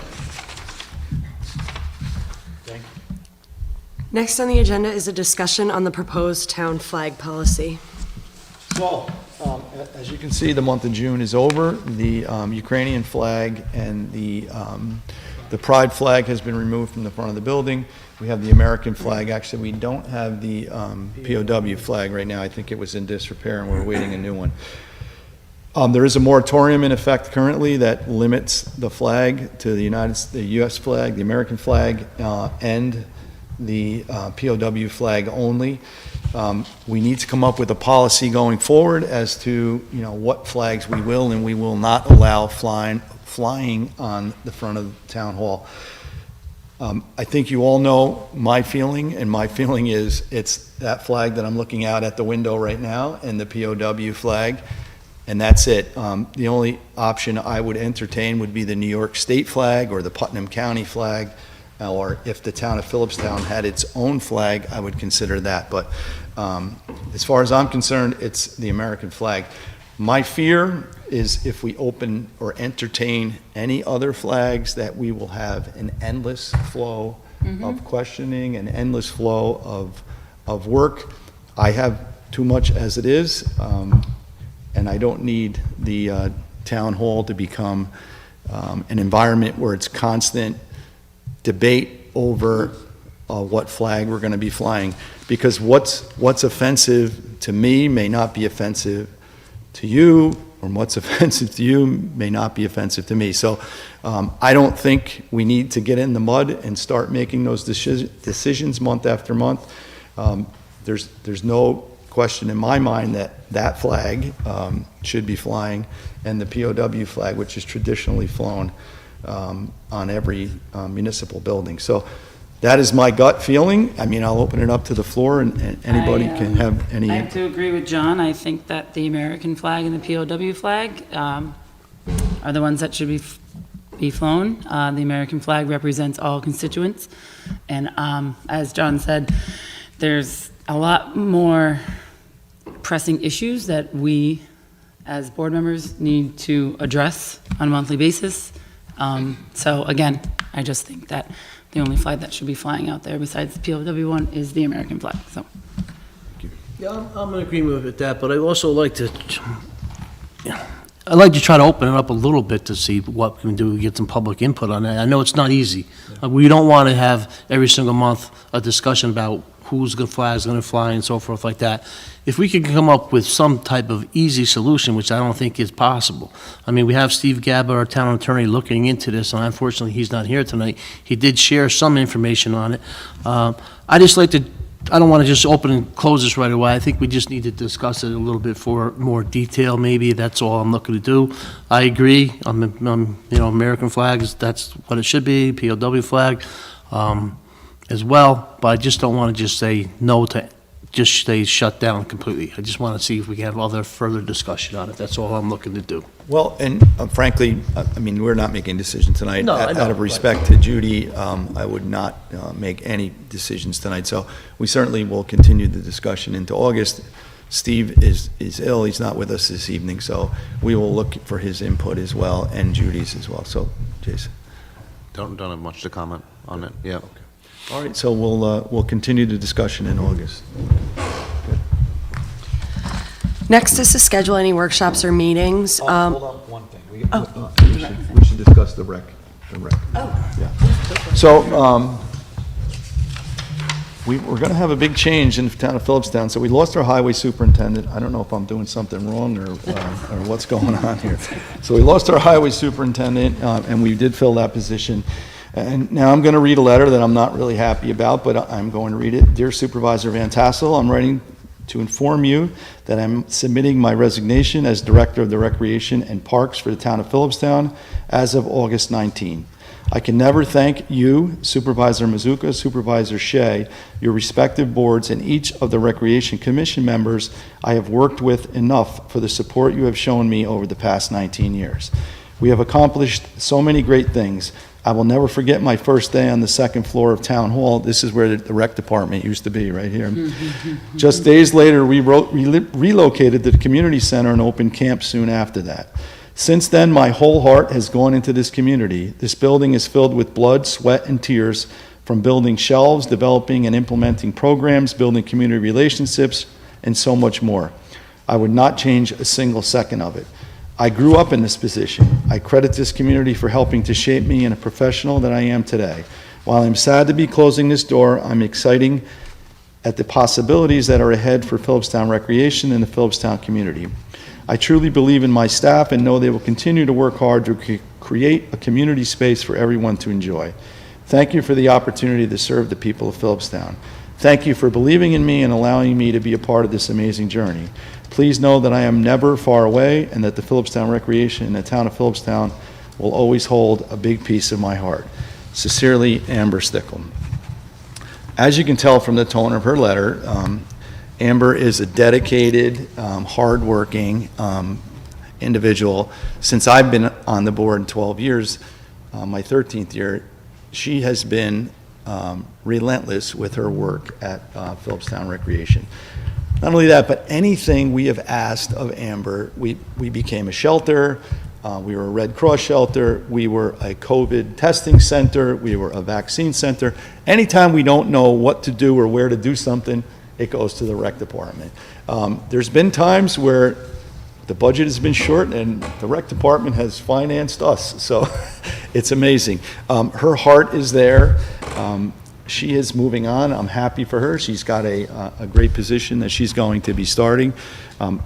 Next on the agenda is a discussion on the proposed town flag policy. Well, as you can see, the month of June is over. The Ukrainian flag and the pride flag has been removed from the front of the building. We have the American flag. Actually, we don't have the POW flag right now. I think it was in disrepair, and we're awaiting a new one. There is a moratorium in effect currently that limits the flag to the U.S. flag, the American flag, and the POW flag only. We need to come up with a policy going forward as to, what flags we will and we will not allow flying on the front of the town hall. I think you all know my feeling, and my feeling is it's that flag that I'm looking out at the window right now and the POW flag, and that's it. The only option I would entertain would be the New York State flag or the Putnam County flag. or if the town of Philipstown had its own flag, I would consider that. But as far as I'm concerned, it's the American flag. My fear is if we open or entertain any other flags, that we will have an endless flow of questioning, an endless flow of work. I have too much as it is, and I don't need the town hall to become an environment where it's constant debate over what flag we're going to be flying, because what's offensive to me may not be offensive to you, or what's offensive to you may not be offensive to me. So I don't think we need to get in the mud and start making those decisions month after month. There's no question in my mind that that flag should be flying, and the POW flag, which is traditionally flown on every municipal building. So that is my gut feeling. I mean, I'll open it up to the floor, and anybody can have any. I have to agree with John. I think that the American flag and the POW flag are the ones that should be flown. The American flag represents all constituents, and as John said, there's a lot more pressing issues that we, as board members, need to address on a monthly basis. So again, I just think that the only flag that should be flying out there besides the POW one is the American flag, so. Yeah, I'm in agreement with that, but I also like to, I'd like to try to open it up a little bit to see what we can do, get some public input on that. I know it's not easy. We don't want to have every single month a discussion about whose flag's going to fly and so forth like that. If we could come up with some type of easy solution, which I don't think is possible. I mean, we have Steve Gabba, our town attorney, looking into this, and unfortunately, he's not here tonight. He did share some information on it. I just like to, I don't want to just open and close this right away. I think we just need to discuss it a little bit for more detail, maybe. That's all I'm looking to do. I agree. American flags, that's what it should be, POW flag. As well, but I just don't want to just say no to just stay shut down completely. I just want to see if we can have other further discussion on it. That's all I'm looking to do. Well, and frankly, I mean, we're not making a decision tonight. No, I know, Out of respect to Judy, I would not make any decisions tonight. So we certainly will continue the discussion into August. Steve is ill. He's not with us this evening, so we will look for his input as well, and Judy's as well. So, Jason. Don't have much to comment on it, yeah. Okay. All right, so we'll continue the discussion in August. Next is to schedule any workshops or meetings. Hold on, one thing. We should discuss the rec. Oh. Yeah. So, we're going to have a big change in the town of Philipstown. So we lost our highway superintendent. I don't know if I'm doing something wrong or what's going on here. So we lost our highway superintendent, and we did fill that position. And now I'm going to read a letter that I'm not really happy about, but I'm going to read it. Dear Supervisor Van Tassel, I'm writing to inform you that I'm submitting my resignation as Director of the Recreation and Parks for the town of Philipstown as of August 19. I can never thank you, Supervisor Mazuka, Supervisor Shea, your respective boards, and each of the Recreation Commission members I have worked with enough for the support you have shown me over the past 19 years. We have accomplished so many great things. I will never forget my first day on the second floor of Town Hall. This is where the rec department used to be, right here. Just days later, we relocated to the community center and opened camp soon after that. Since then, my whole heart has gone into this community. This building is filled with blood, sweat, and tears from building shelves, developing and implementing programs, building community relationships, and so much more. I would not change a single second of it. I grew up in this position. I credit this community for helping to shape me in a professional that I am today. While I'm sad to be closing this door, I'm excited at the possibilities that are ahead for Philipstown Recreation and the Philipstown community. I truly believe in my staff and know they will continue to work hard to create a community space for everyone to enjoy. Thank you for the opportunity to serve the people of Philipstown. Thank you for believing in me and allowing me to be a part of this amazing journey. Please know that I am never far away and that the Philipstown Recreation and the town of Philipstown will always hold a big piece of my heart. Sincerely, Amber Stickle. As you can tell from the tone of her letter, Amber is a dedicated, hardworking individual. Since I've been on the board 12 years, my 13th year, she has been relentless with her work at Philipstown Recreation. Not only that, but anything we have asked of Amber, we became a shelter, we were a Red Cross shelter, we were a COVID testing center, we were a vaccine center. Anytime we don't know what to do or where to do something, it goes to the rec department. There's been times where the budget has been short and the rec department has financed us, so it's amazing. Her heart is there. She is moving on. I'm happy for her. She's got a great position that she's going to be starting.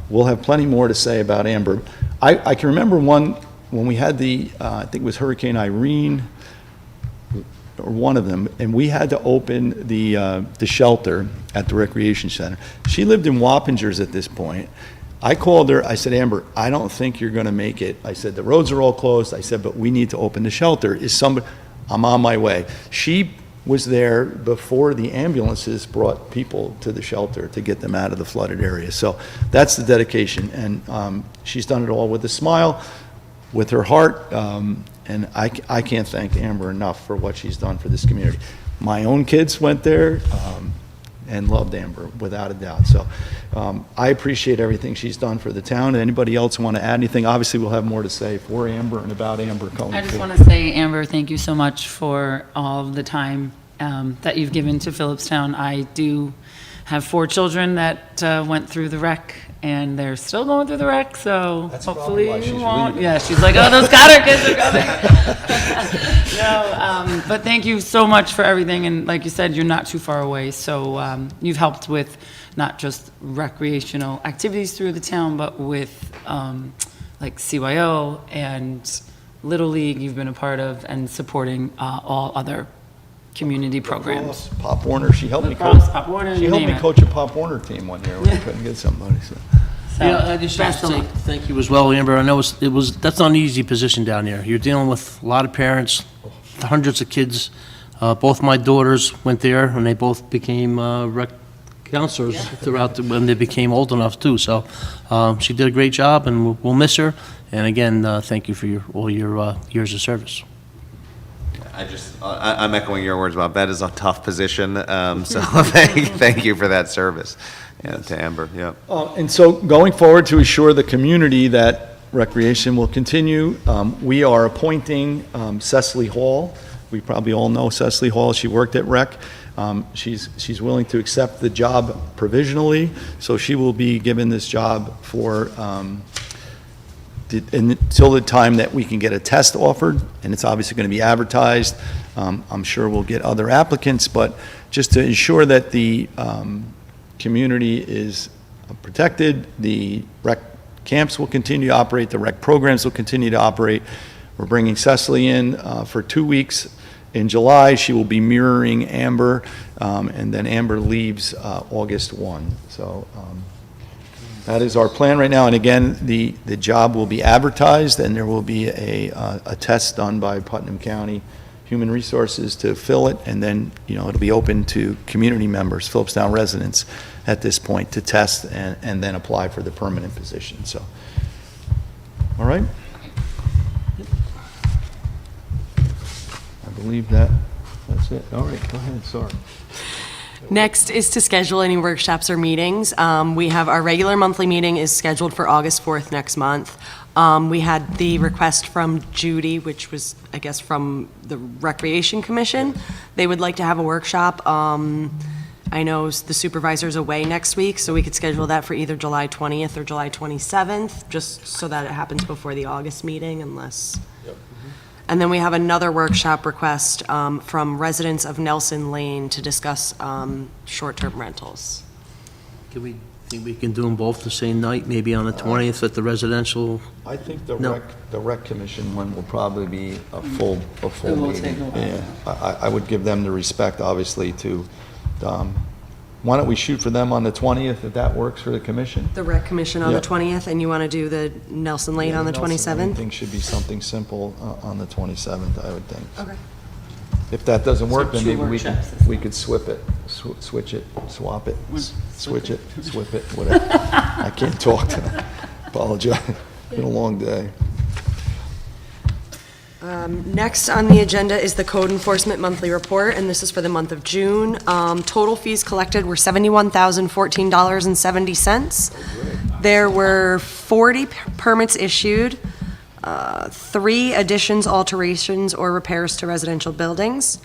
We'll have plenty more to say about Amber. I can remember when we had I think it was Hurricane Irene, or one of them, and we had to open the shelter at the recreation center. She lived in Wappingers at this point. I called her, I said, Amber, I don't think you're gonna make it. I said, the roads are all closed. I said, but we need to open the shelter. I'm on my way. She was there before the ambulances brought people to the shelter to get them out of the flooded area. So that's the dedication, and she's done it all with a smile, with her heart, and I can't thank Amber enough for what she's done for this community. My own kids went there and loved Amber, without a doubt. So I appreciate everything she's done for the town. Anybody else want to add anything? Obviously, we'll have more to say for Amber and about Amber going I just forward. want to say, Amber, thank you so much for all of the time that you've given to Philipstown. I do have 4 children that went through the rec, and they're still going through the rec, so That's hopefully probably why you she's won't. leaving. Yeah, she's like, oh, those Cotter kids are coming. No, but thank you so much for everything, and like you said, you're not too far away, so you've helped with not just recreational activities through the town, but with like CYO and Little League you've been a part of, and supporting all other community programs. Pop Warner, she helped me Lacrosse, coach. Pop Warner, She you helped name me it. coach a Pop Warner team one year when I couldn't get somebody. So. So, Yeah, I just have best to of say luck. thank you as well, Amber. I know that's not an easy position down there. You're dealing with a lot of parents, hundreds of kids. Both my daughters went there, and they both became rec counselors when they became old enough too. So she did a great job, and we'll miss her. And again, thank you for all your years of service. I'm echoing your words, Bob. That is a tough position, so thank you for that service. Yeah, to Amber, yeah. And so going forward, to assure the community that recreation will continue, we are appointing Cecily Hall. We probably all know Cecily Hall. She worked at Rec. She's willing to accept the job provisionally, so she will be given this job for until the time that we can get a test offered, and it's obviously going to be advertised. I'm sure we'll get other applicants, but just to ensure that the community is protected, the rec camps will continue to operate, the rec programs will continue to operate. We're bringing Cecily in for 2 weeks in July. She will be mirroring Amber, and then Amber leaves August 1. So that is our plan right now. And again, the job will be advertised, and there will be a test done by Putnam County Human Resources to fill it, and then, it'll be open to community members, Philipstown residents at this point, to test and then apply for the permanent position. So, all right? I believe that's it. All right, go ahead, sorry. Next is to schedule any workshops or meetings. We have our regular monthly meeting is scheduled for August 4th next month. We had the request from Judy, which was, I guess, from the Recreation Commission. They would like to have a workshop. I know the supervisor's away next week, so we could schedule that for either July 20th or July 27th, just so that it happens before the August meeting, unless. And then we have another workshop request from residents of Nelson Lane to discuss short-term rentals. Can we think we can do them both the same night, maybe on the 20th at the residential? I think the No. rec commission one will probably be a full will take meeting. a while. Yeah, I would give them the respect, obviously, to, why don't we shoot for them on the 20th, if that works for the commission? The rec commission on the Yeah. 20th, and you want to do the Nelson Lane on the Nelson Lane 27th? thing should be something simple on the 27th, I would think. Okay. If that doesn't work, then two maybe workshops. we could swap it, switch it, swap it, switch it, swip it, whatever. I can't talk to them. Apologize. Been a long day. Next on the agenda is the Code Enforcement Monthly Report, and this is for the month of June. Total fees collected were $71,014.70. There were 40 permits issued, 3 additions, alterations, or repairs to residential buildings,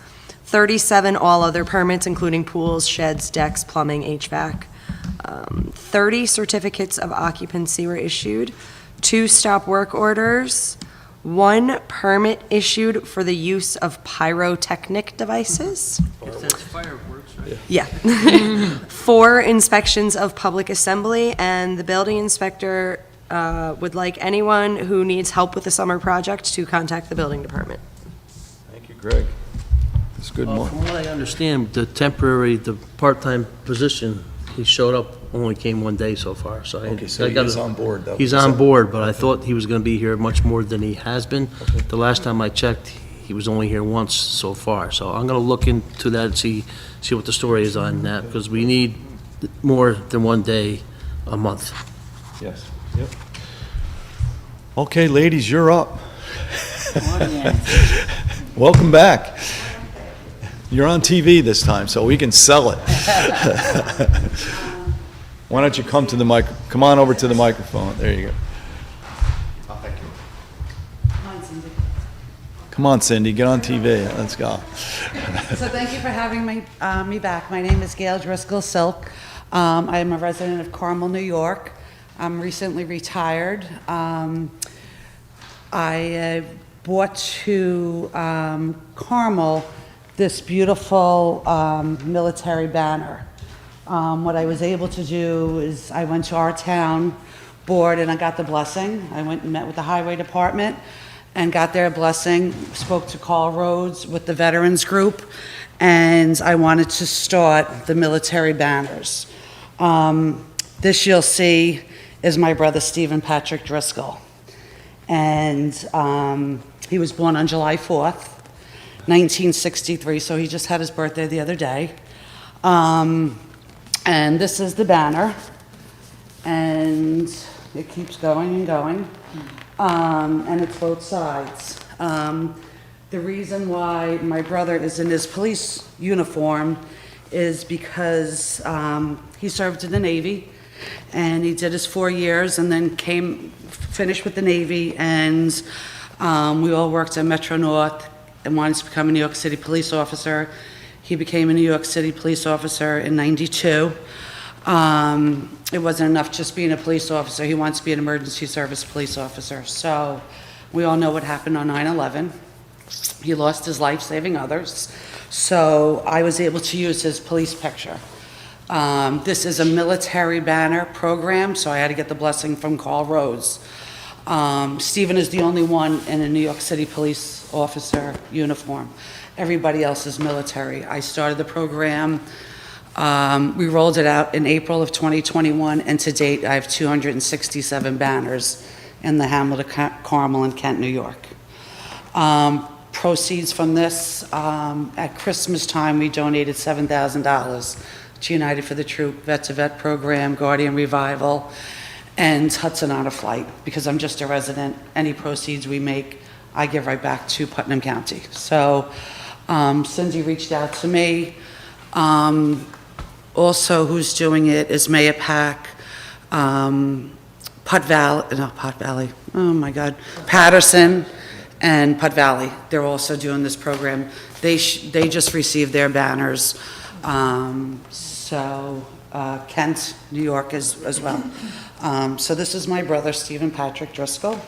37 all other permits, including pools, sheds, decks, plumbing, HVAC. 30 certificates of occupancy were issued, 2 stop work orders, 1 permit issued for the use of pyrotechnic devices. That's fireworks, right? Yeah. 4 inspections of public assembly, and the building inspector would like anyone who needs help with the summer project to contact the building department. Thank you, Greg. It's a good From month. what I understand, the part-time position, he showed up, only came 1 day so far, so. Okay, so I he gotta- is on board, though. He's on board, but I thought he was gonna be here much more than he has been. The last time I checked, he was only here once so far, so I'm gonna look into that and see what the story is on that, because we need more than 1 day a month. Yes, yep. Okay, ladies, you're up. Welcome back. You're on TV this time, so we can sell it. Why don't you come on over to the microphone. There you go. Oh, thank you. Come on, Cindy, get on TV. Let's go. So thank you for having me back. My name is Gail Driscoll Silk. I am a resident of Carmel, New York. I'm recently retired. I brought to Carmel this beautiful military banner. What I was able to do is I went to our town board and I got the blessing. I went and met with the highway department and got their blessing, spoke to Carl Rhodes with the veterans group, and I wanted to start the military banners. This you'll see is my brother Stephen Patrick Driscoll. And he was born on July 4th, 1963, so he just had his birthday the other day. And this is the banner, and it keeps going and going, and it's both sides. The reason why my brother is in his police uniform is because he served in the Navy, and he did his 4 years and then finished with the Navy, and we all worked at Metro North and wanted to become a New York City police officer. He became a New York City police officer in '92. It wasn't enough just being a police officer. He wants to be an emergency service police officer. So we all know what happened on 9/11. He lost his life saving others. So I was able to use his police picture. This is a military banner program, so I had to get the blessing from Carl Rhodes. Stephen is the only one in a New York City police officer uniform. Everybody else is military. I started the program, we rolled it out in April of 2021, and to date, I have 267 banners in the Hamlet, Carmel, and Kent, New York. Proceeds from this, at Christmas time, we donated $7,000 to United for the Troop, Vet to Vet program, Guardian Revival, and Hudson Honor Flight. Because I'm just a resident, any proceeds we make, I give right back to Putnam County. So Cindy reached out to me. Also, who's doing it is Mayapack, Patterson, and Putt Valley. They're also doing this program. They just received their banners. Kent, New York as well. So this is my brother, Stephen Patrick Driscoll,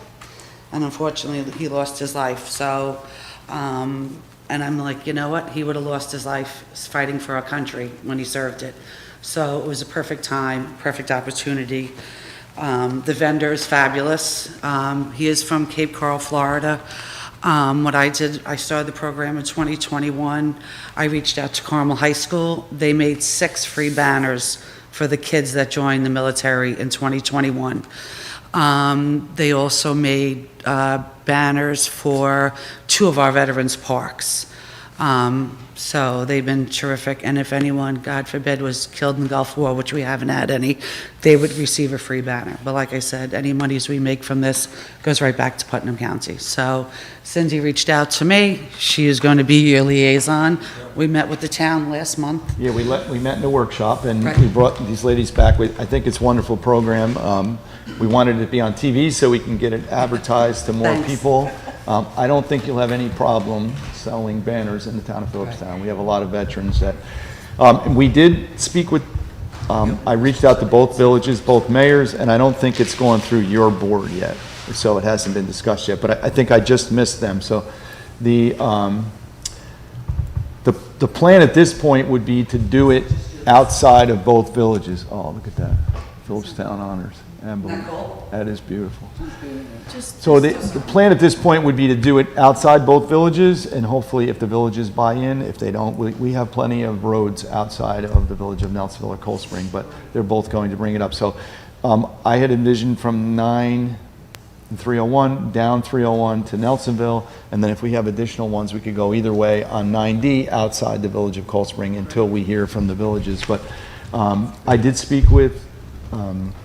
and unfortunately, he lost his life. So, and I'm like, you know what? He would have lost his life fighting for our country when he served it. So it was a perfect time, perfect opportunity. The vendor is fabulous. He is from Cape Coral, Florida. What I did, I started the program in 2021. I reached out to Carmel High School. They made 6 free banners for the kids that joined the military in 2021. They also made banners for 2 of our veterans' parks. So they've been terrific, and if anyone, God forbid, was killed in the Gulf War, which we haven't had any, they would receive a free banner. But like I said, any monies we make from this goes right back to Putnam County. So Cindy reached out to me. She is going to be your liaison. We met with the town last month. Yeah, we met in a workshop, and Right. we brought these ladies back. I think it's a wonderful program. We wanted it to be on TV so we can get it advertised to more Thanks. people. I don't think you'll have any problem selling banners in the town of Philipstown. We have a lot of veterans that, and we did speak with, I reached out to both villages, both mayors, and I don't think it's gone through your board yet, so it hasn't been discussed yet, but I think I just missed them. So the plan at this point would be to do it outside of both villages. Oh, look at that. Philipstown honors. Unbelievable. That is beautiful. So the plan at this point would be to do it outside both villages, and hopefully if the villages buy in, if they don't, we have plenty of roads outside of the village of Nelsonville or Cold Spring, but they're both going to bring it up. So I had envisioned from 9 and 301 down 301 to Nelsonville, and then if we have additional ones, we could go either way on 9D outside the village of Cold Spring until we hear from the villages. But I did speak with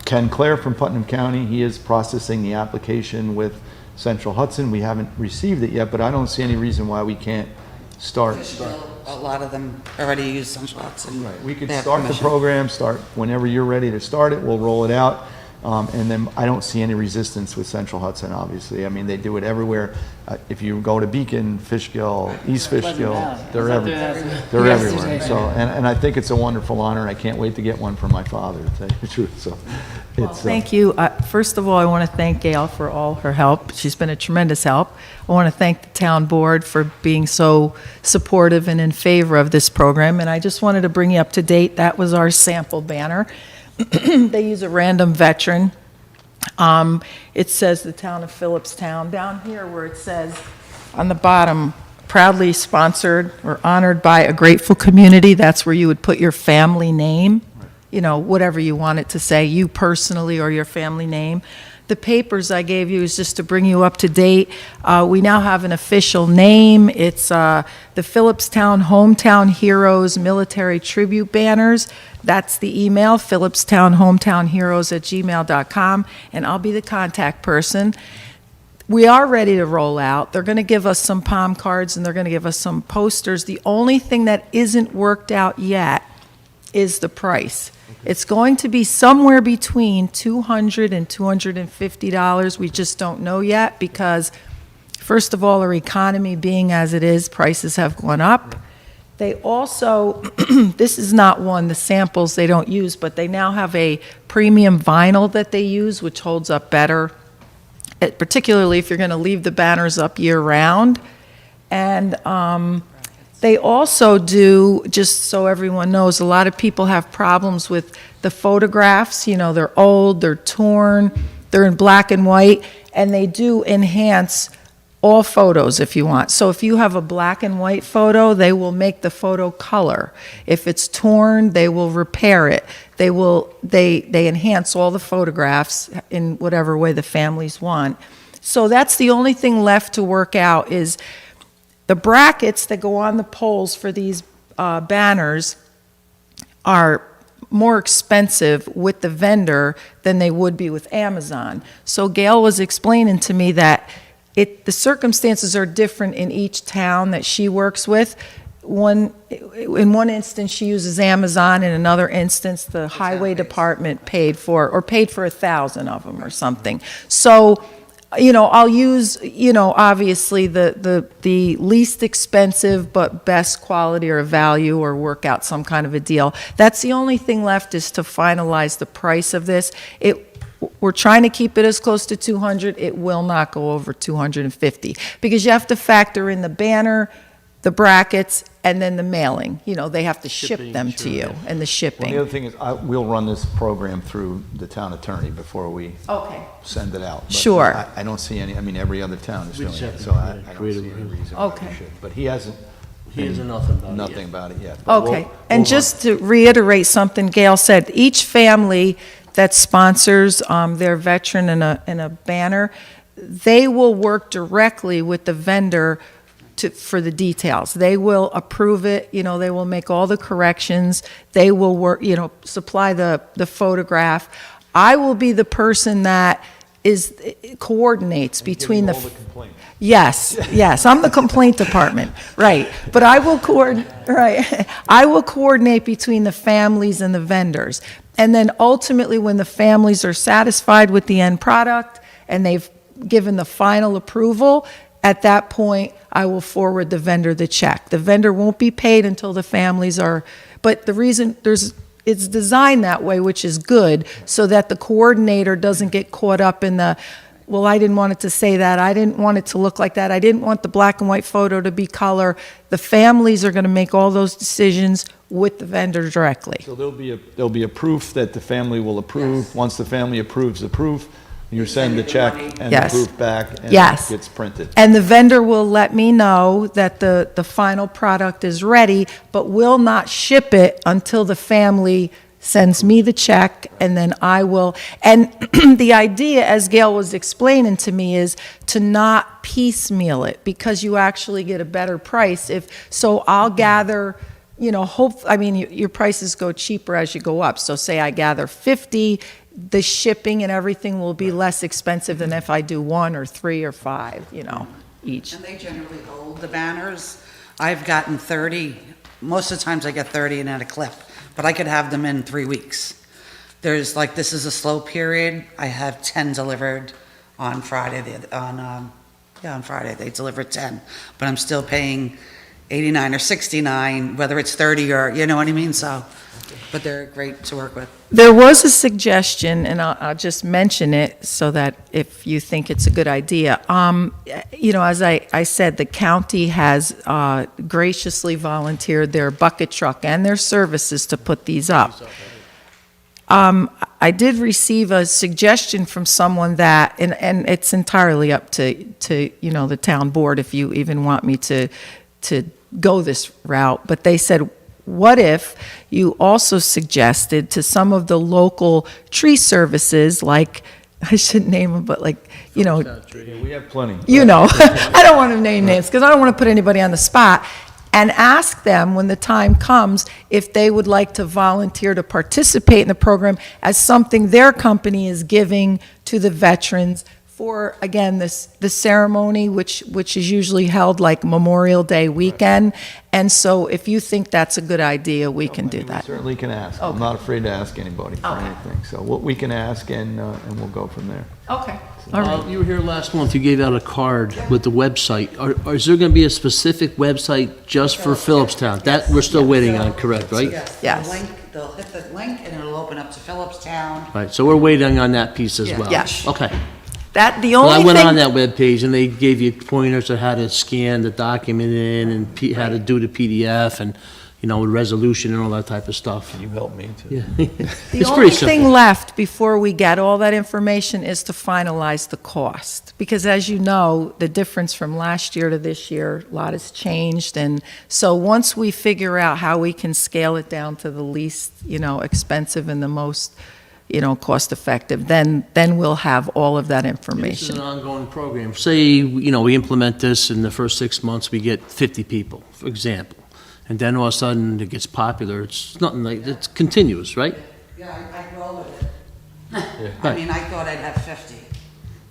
Ken Clare from Putnam County. He is processing the application with Central Hudson. We haven't received it yet, but I don't see any reason why we can't start. A lot of them already use some shots. And Right, we could they have start the permission. program, start whenever you're ready to start it, we'll roll it out. And then I don't see any resistance with Central Hudson, obviously. I mean, they do it everywhere. If you go to Beacon, Fishkill, East Fishkill, they're everywhere. They're everywhere. So, and I think it's a wonderful honor, and I can't wait to get one for my father, to tell you the truth. So, it's, Thank you. First of all, I want to thank Gail for all her help. She's been a tremendous help. I want to thank the town board for being so supportive and in favor of this program. And I just wanted to bring you up to date. That was our sample banner. They use a random veteran. It says the town of Philipstown. Down here where it says on the bottom, proudly sponsored or honored by a grateful community, that's where you would put your family name, you know, whatever you want it to say, you personally or your family name. The papers I gave you is just to bring you up to date. We now have an official name. It's the Philipstown Hometown Heroes Military Tribute Banners. That's the email, philipstownhometownheroes@gmail.com, and I'll be the contact person. We are ready to roll out. They're going to give us some palm cards, and they're going to give us some posters. The only thing that isn't worked out yet is the price. It's going to be somewhere between $200 and $250. We just don't know yet because, first of all, our economy being as it is, prices have gone up. They also, this is not one, the samples they don't use, but they now have a premium vinyl that they use, which holds up better, particularly if you're going to leave the banners up year-round. And they also do, just so everyone knows, a lot of people have problems with the photographs. You know, they're old, they're torn, they're in black and white, and they do enhance all photos if you want. So if you have a black and white photo, they will make the photo color. If it's torn, they will repair it. They enhance all the photographs in whatever way the families want. So that's the only thing left to work out is the brackets that go on the poles for these banners are more expensive with the vendor than they would be with Amazon. So Gail was explaining to me that the circumstances are different in each town that she works with. In one instance, she uses Amazon. In another instance, the highway department paid for 1,000 of them or something. So, you know, I'll use, you know, obviously the least expensive but best quality or value or work out some kind of a deal. That's the only thing left is to finalize the price of this. We're trying to keep it as close to 200. It will not go over 250 because you have to factor in the banner, the brackets, and then the mailing. You know, they have to ship them to you and the shipping. Well, the other thing is, we'll run this program through the town attorney before we send it out. But Sure. I don't see any, I mean, every other town is doing just it, have so to I don't create a see any rule. reason why we Okay. should. But he hasn't. He has nothing about it Nothing yet. about it yet. But Okay, we'll and run. just to reiterate something Gail said, each family that sponsors their veteran in a banner, they will work directly with the vendor for the details. They will approve it, you know, they will make all the corrections, they will work, you know, supply the photograph. I will be the person that coordinates between the. Yes, I'm the complaint department, right. But I will I will coordinate between the families and the vendors. And then ultimately, when the families are satisfied with the end product and they've given the final approval, at that point, I will forward the vendor the check. The vendor won't be paid until the families are, but the reason it's designed that way, which is good, so that the coordinator doesn't get caught up in the, well, I didn't want it to say that, I didn't want it to look like that, I didn't want the black and white photo to be color. The families are going to make all those decisions with the vendor directly. So there'll be a proof that the family will approve. Yes. Once the family approves the proof, you send the check and the Yes. proof back, and it Yes. gets printed. And the vendor will let me know that the final product is ready, but will not ship it until the family sends me the check, and then I will. And the idea, as Gail was explaining to me, is to not piecemeal it, because you actually get a better price. So I'll gather, you know, your prices go cheaper as you go up. So say I gather 50, the shipping and everything will be less expensive than if I do 1 or 3 or 5, you know, each. And they generally hold the banners. I've gotten 30, most of the times I get 30 and at a clip, but I could have them in 3 weeks. There's like, this is a slow period. I have 10 delivered on Friday, on Friday, they delivered 10, but I'm still paying 89 or 69, whether it's 30 or, you know what I mean? So, but they're great to work with. There was a suggestion, and I'll just mention it so that if you think it's a good idea. You know, as I said, the county has graciously volunteered their bucket truck and their services to put these up. I did receive a suggestion from someone that, and it's entirely up to you know, the town board if you even want me to go this route, but they said, what if you also suggested to some of the local tree services, like, I shouldn't name them, but like, you know, We have plenty. you know, I don't want to name names because I don't want to put anybody on the spot, and ask them when the time comes if they would like to volunteer to participate in the program as something their company is giving to the veterans for, again, the ceremony, which is usually held like Memorial Day weekend. And so if you think that's a good idea, we can do We that. certainly can ask. I'm Okay. not afraid to ask anybody for Okay. anything. So what we can ask, and we'll go from there. Okay. All right. You were here last month, you gave out a card with the website. Is there going to be a specific website just for Philipstown? That we're still waiting on, correct, right? Yes. The link, they'll hit the link and it'll open up to Philipstown. Right, so we're waiting on that piece as well? Yes. Okay. The Well, I only went on thing, that webpage, and they gave you pointers on how to scan the document in, and how to do the PDF, and, you know, resolution and all that type of stuff. You help me too. Yeah. the It's only pretty thing simple. left before we get all that information is to finalize the cost. Because as you know, the difference from last year to this year, a lot has changed. And so once we figure out how we can scale it down to the least, you know, expensive and the most, you know, cost effective, then we'll have all of that This is information. an ongoing program. Say, you know, we implement this in the first 6 months, we get 50 people, for example. And then all of a sudden, it gets popular. It's nothing like, it's continuous, right? Yeah, I roll with it. I mean, I thought I'd have 50,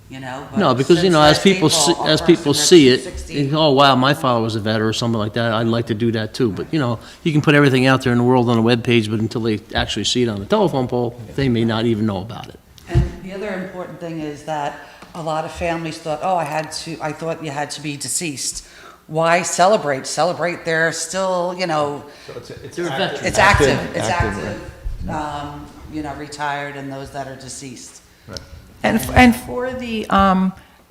you know? but No, because, you since know, as last people, see- April, a as people person see that's it, 60 they go, oh, wow, my father was a vet or something like that, I'd like to do that too. But, you know, you can put everything out there in the world on a webpage, but until they actually see it on the telephone pole, they may not even know about it. And the other important thing is that a lot of families thought, oh, I thought you had to be deceased. Why celebrate? Celebrate, they're still, you know, They're veterans. it's active, it's Active, active, you know, retired and those that are deceased. And for the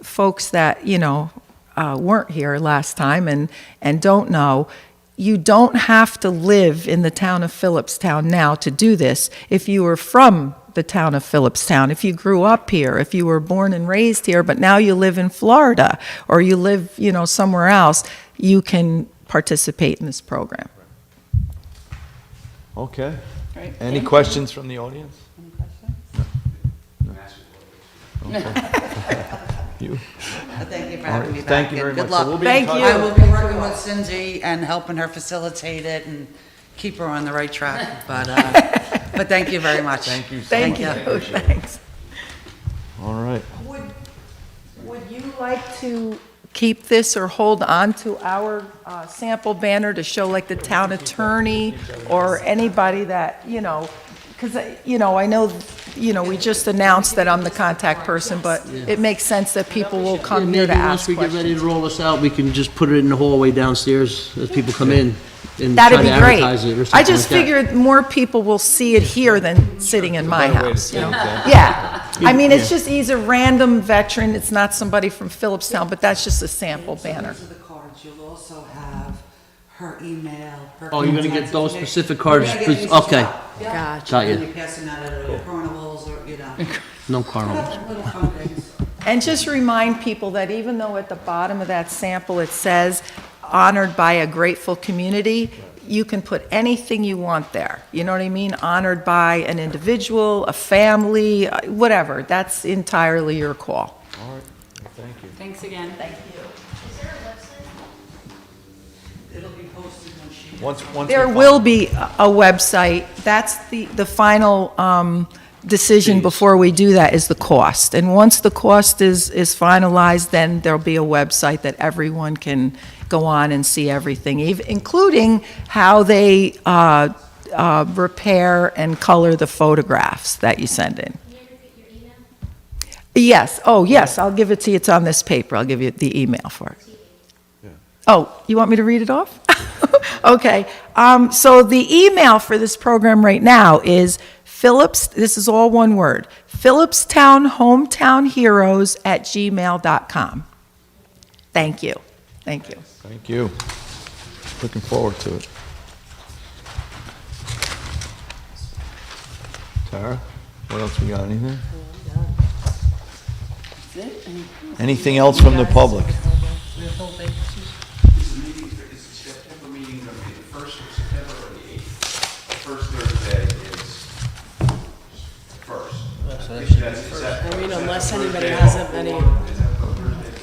folks that, you know, weren't here last time and don't know, you don't have to live in the town of Philipstown now to do this. If you were from the town of Philipstown, if you grew up here, if you were born and raised here, but now you live in Florida, or you live, you know, somewhere else, you can participate in this program. Okay. Great. Any questions from the audience? Any questions? Okay. You? Thank you for All having right, me back. thank you and very good much. So luck. we'll be in Thank touch. you. I will be working with Cindy and helping her facilitate it and keep her on the right track. But thank you very much. Thank you. Thank you, thanks. All right. Would you like to keep this or hold on to our sample banner to show like the town attorney or anybody that, because, I know, we just announced that I'm the contact person, but it makes sense that people will come here to Maybe ask once we get ready questions. to roll this out, we can just put it in the hallway downstairs as people come in and That'd try be to great. advertise it or I something just like that. figured more people will see it here than sitting in my Better way to house. say it, yeah. Yeah. I mean, it's just, he's a random veteran, it's not somebody from Philipstown, but that's just a sample banner. These are the cards. You'll also have her email, her Oh, you're gonna get contact those information. specific cards? We're gonna get these Okay. as well. Yeah. Gotcha. Got And you. you pass them out at your carnivals or, No carnivals. little fun things. And just remind people that even though at the bottom of that sample it says honored by a grateful community, you can put anything you want there. You know what I mean? Honored by an individual, a family, whatever. That's entirely your call. All right. Thank you. Thanks again. Thank you. It'll be posted when she. Once There we will find- be a website. That's the final decision before we do that is the cost. And once the cost is finalized, then there'll be a website that everyone can go on and see everything, including how they repair and color the photographs that you send in. Yes, oh, yes, I'll give it to you. It's on this paper. I'll give you the email for it. Oh, you want me to read it off? Okay. So the email for this program right now is this is all one word, philipstownhometownheroes@gmail.com. Thank you. Thank you. Thank you. Looking forward to it. Tara, what else we got? Anything? Anything else from the public? Is the September meeting going to be the 1st of September or the 8th? The first Thursday is first. I mean, unless anybody has any,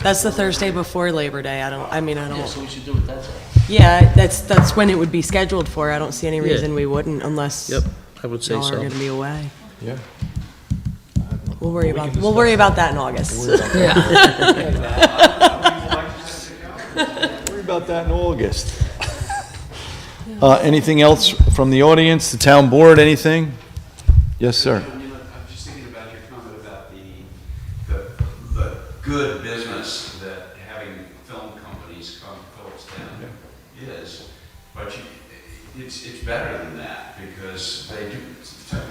that's the Thursday before Labor Day. I don't, So we should do it that day. yeah, that's when it would be scheduled for. I don't see any Yeah. reason we wouldn't unless Yep, I would say y'all are so. gonna be away. Yeah. We'll worry about that in August. Worry about that in August. Anything else from the audience, the town board, anything? Yes, sir. I'm just thinking about your comment about the good business that having film companies come to Philipstown is, but it's better than that because they do.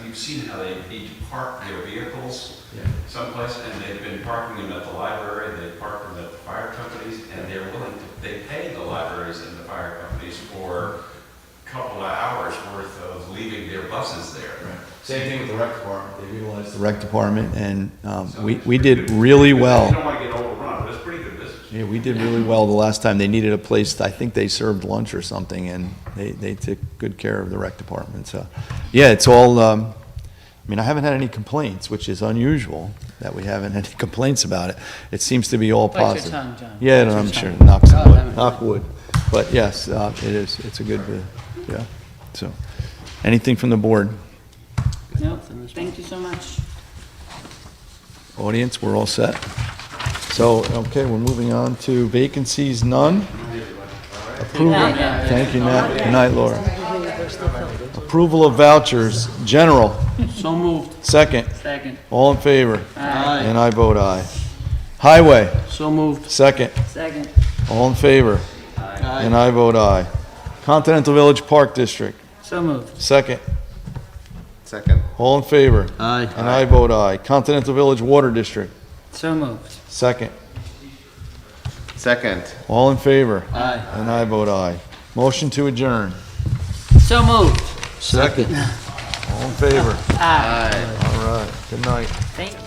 You've seen how they need to park their vehicles someplace, and they've been parking them at the library, they park them at the fire companies, and they pay the libraries and the fire companies for a couple of hours worth of leaving their buses there. Same thing with the rec department. They utilized the rec department, and we did really You well. don't want to get overrun, but it's pretty good business. Yeah, we did really well the last time. They needed a place, I think they served lunch or something, and they took good care of the rec department. So, yeah, it's all, I haven't had any complaints, which is unusual that we haven't had any complaints about it. It seems to be all Bite your positive. tongue, John. Yeah, Bite your I'm tongue. sure, knock some Oh, wood, heaven. knock wood. But yes, it is, it's a good, yeah, so. Anything from the board? No, thank you so much. Audience, we're all set? So, okay, we're moving on to vacancies, none? Approval, thank you, Nat. Good night, Laura. Approval of vouchers, general, So moved. second. Second. All in favor? Aye. And I vote aye. Highway, So moved. second. Second. All in favor? And I vote aye. Continental Village Park District, So moved. second. Second. All in favor? Aye. And I vote aye. Continental Village Water District, So moved. second. Second. All in favor? Aye. And I vote aye. Motion to adjourn, So moved. second. All in favor? Aye. All right, good night. Thank you.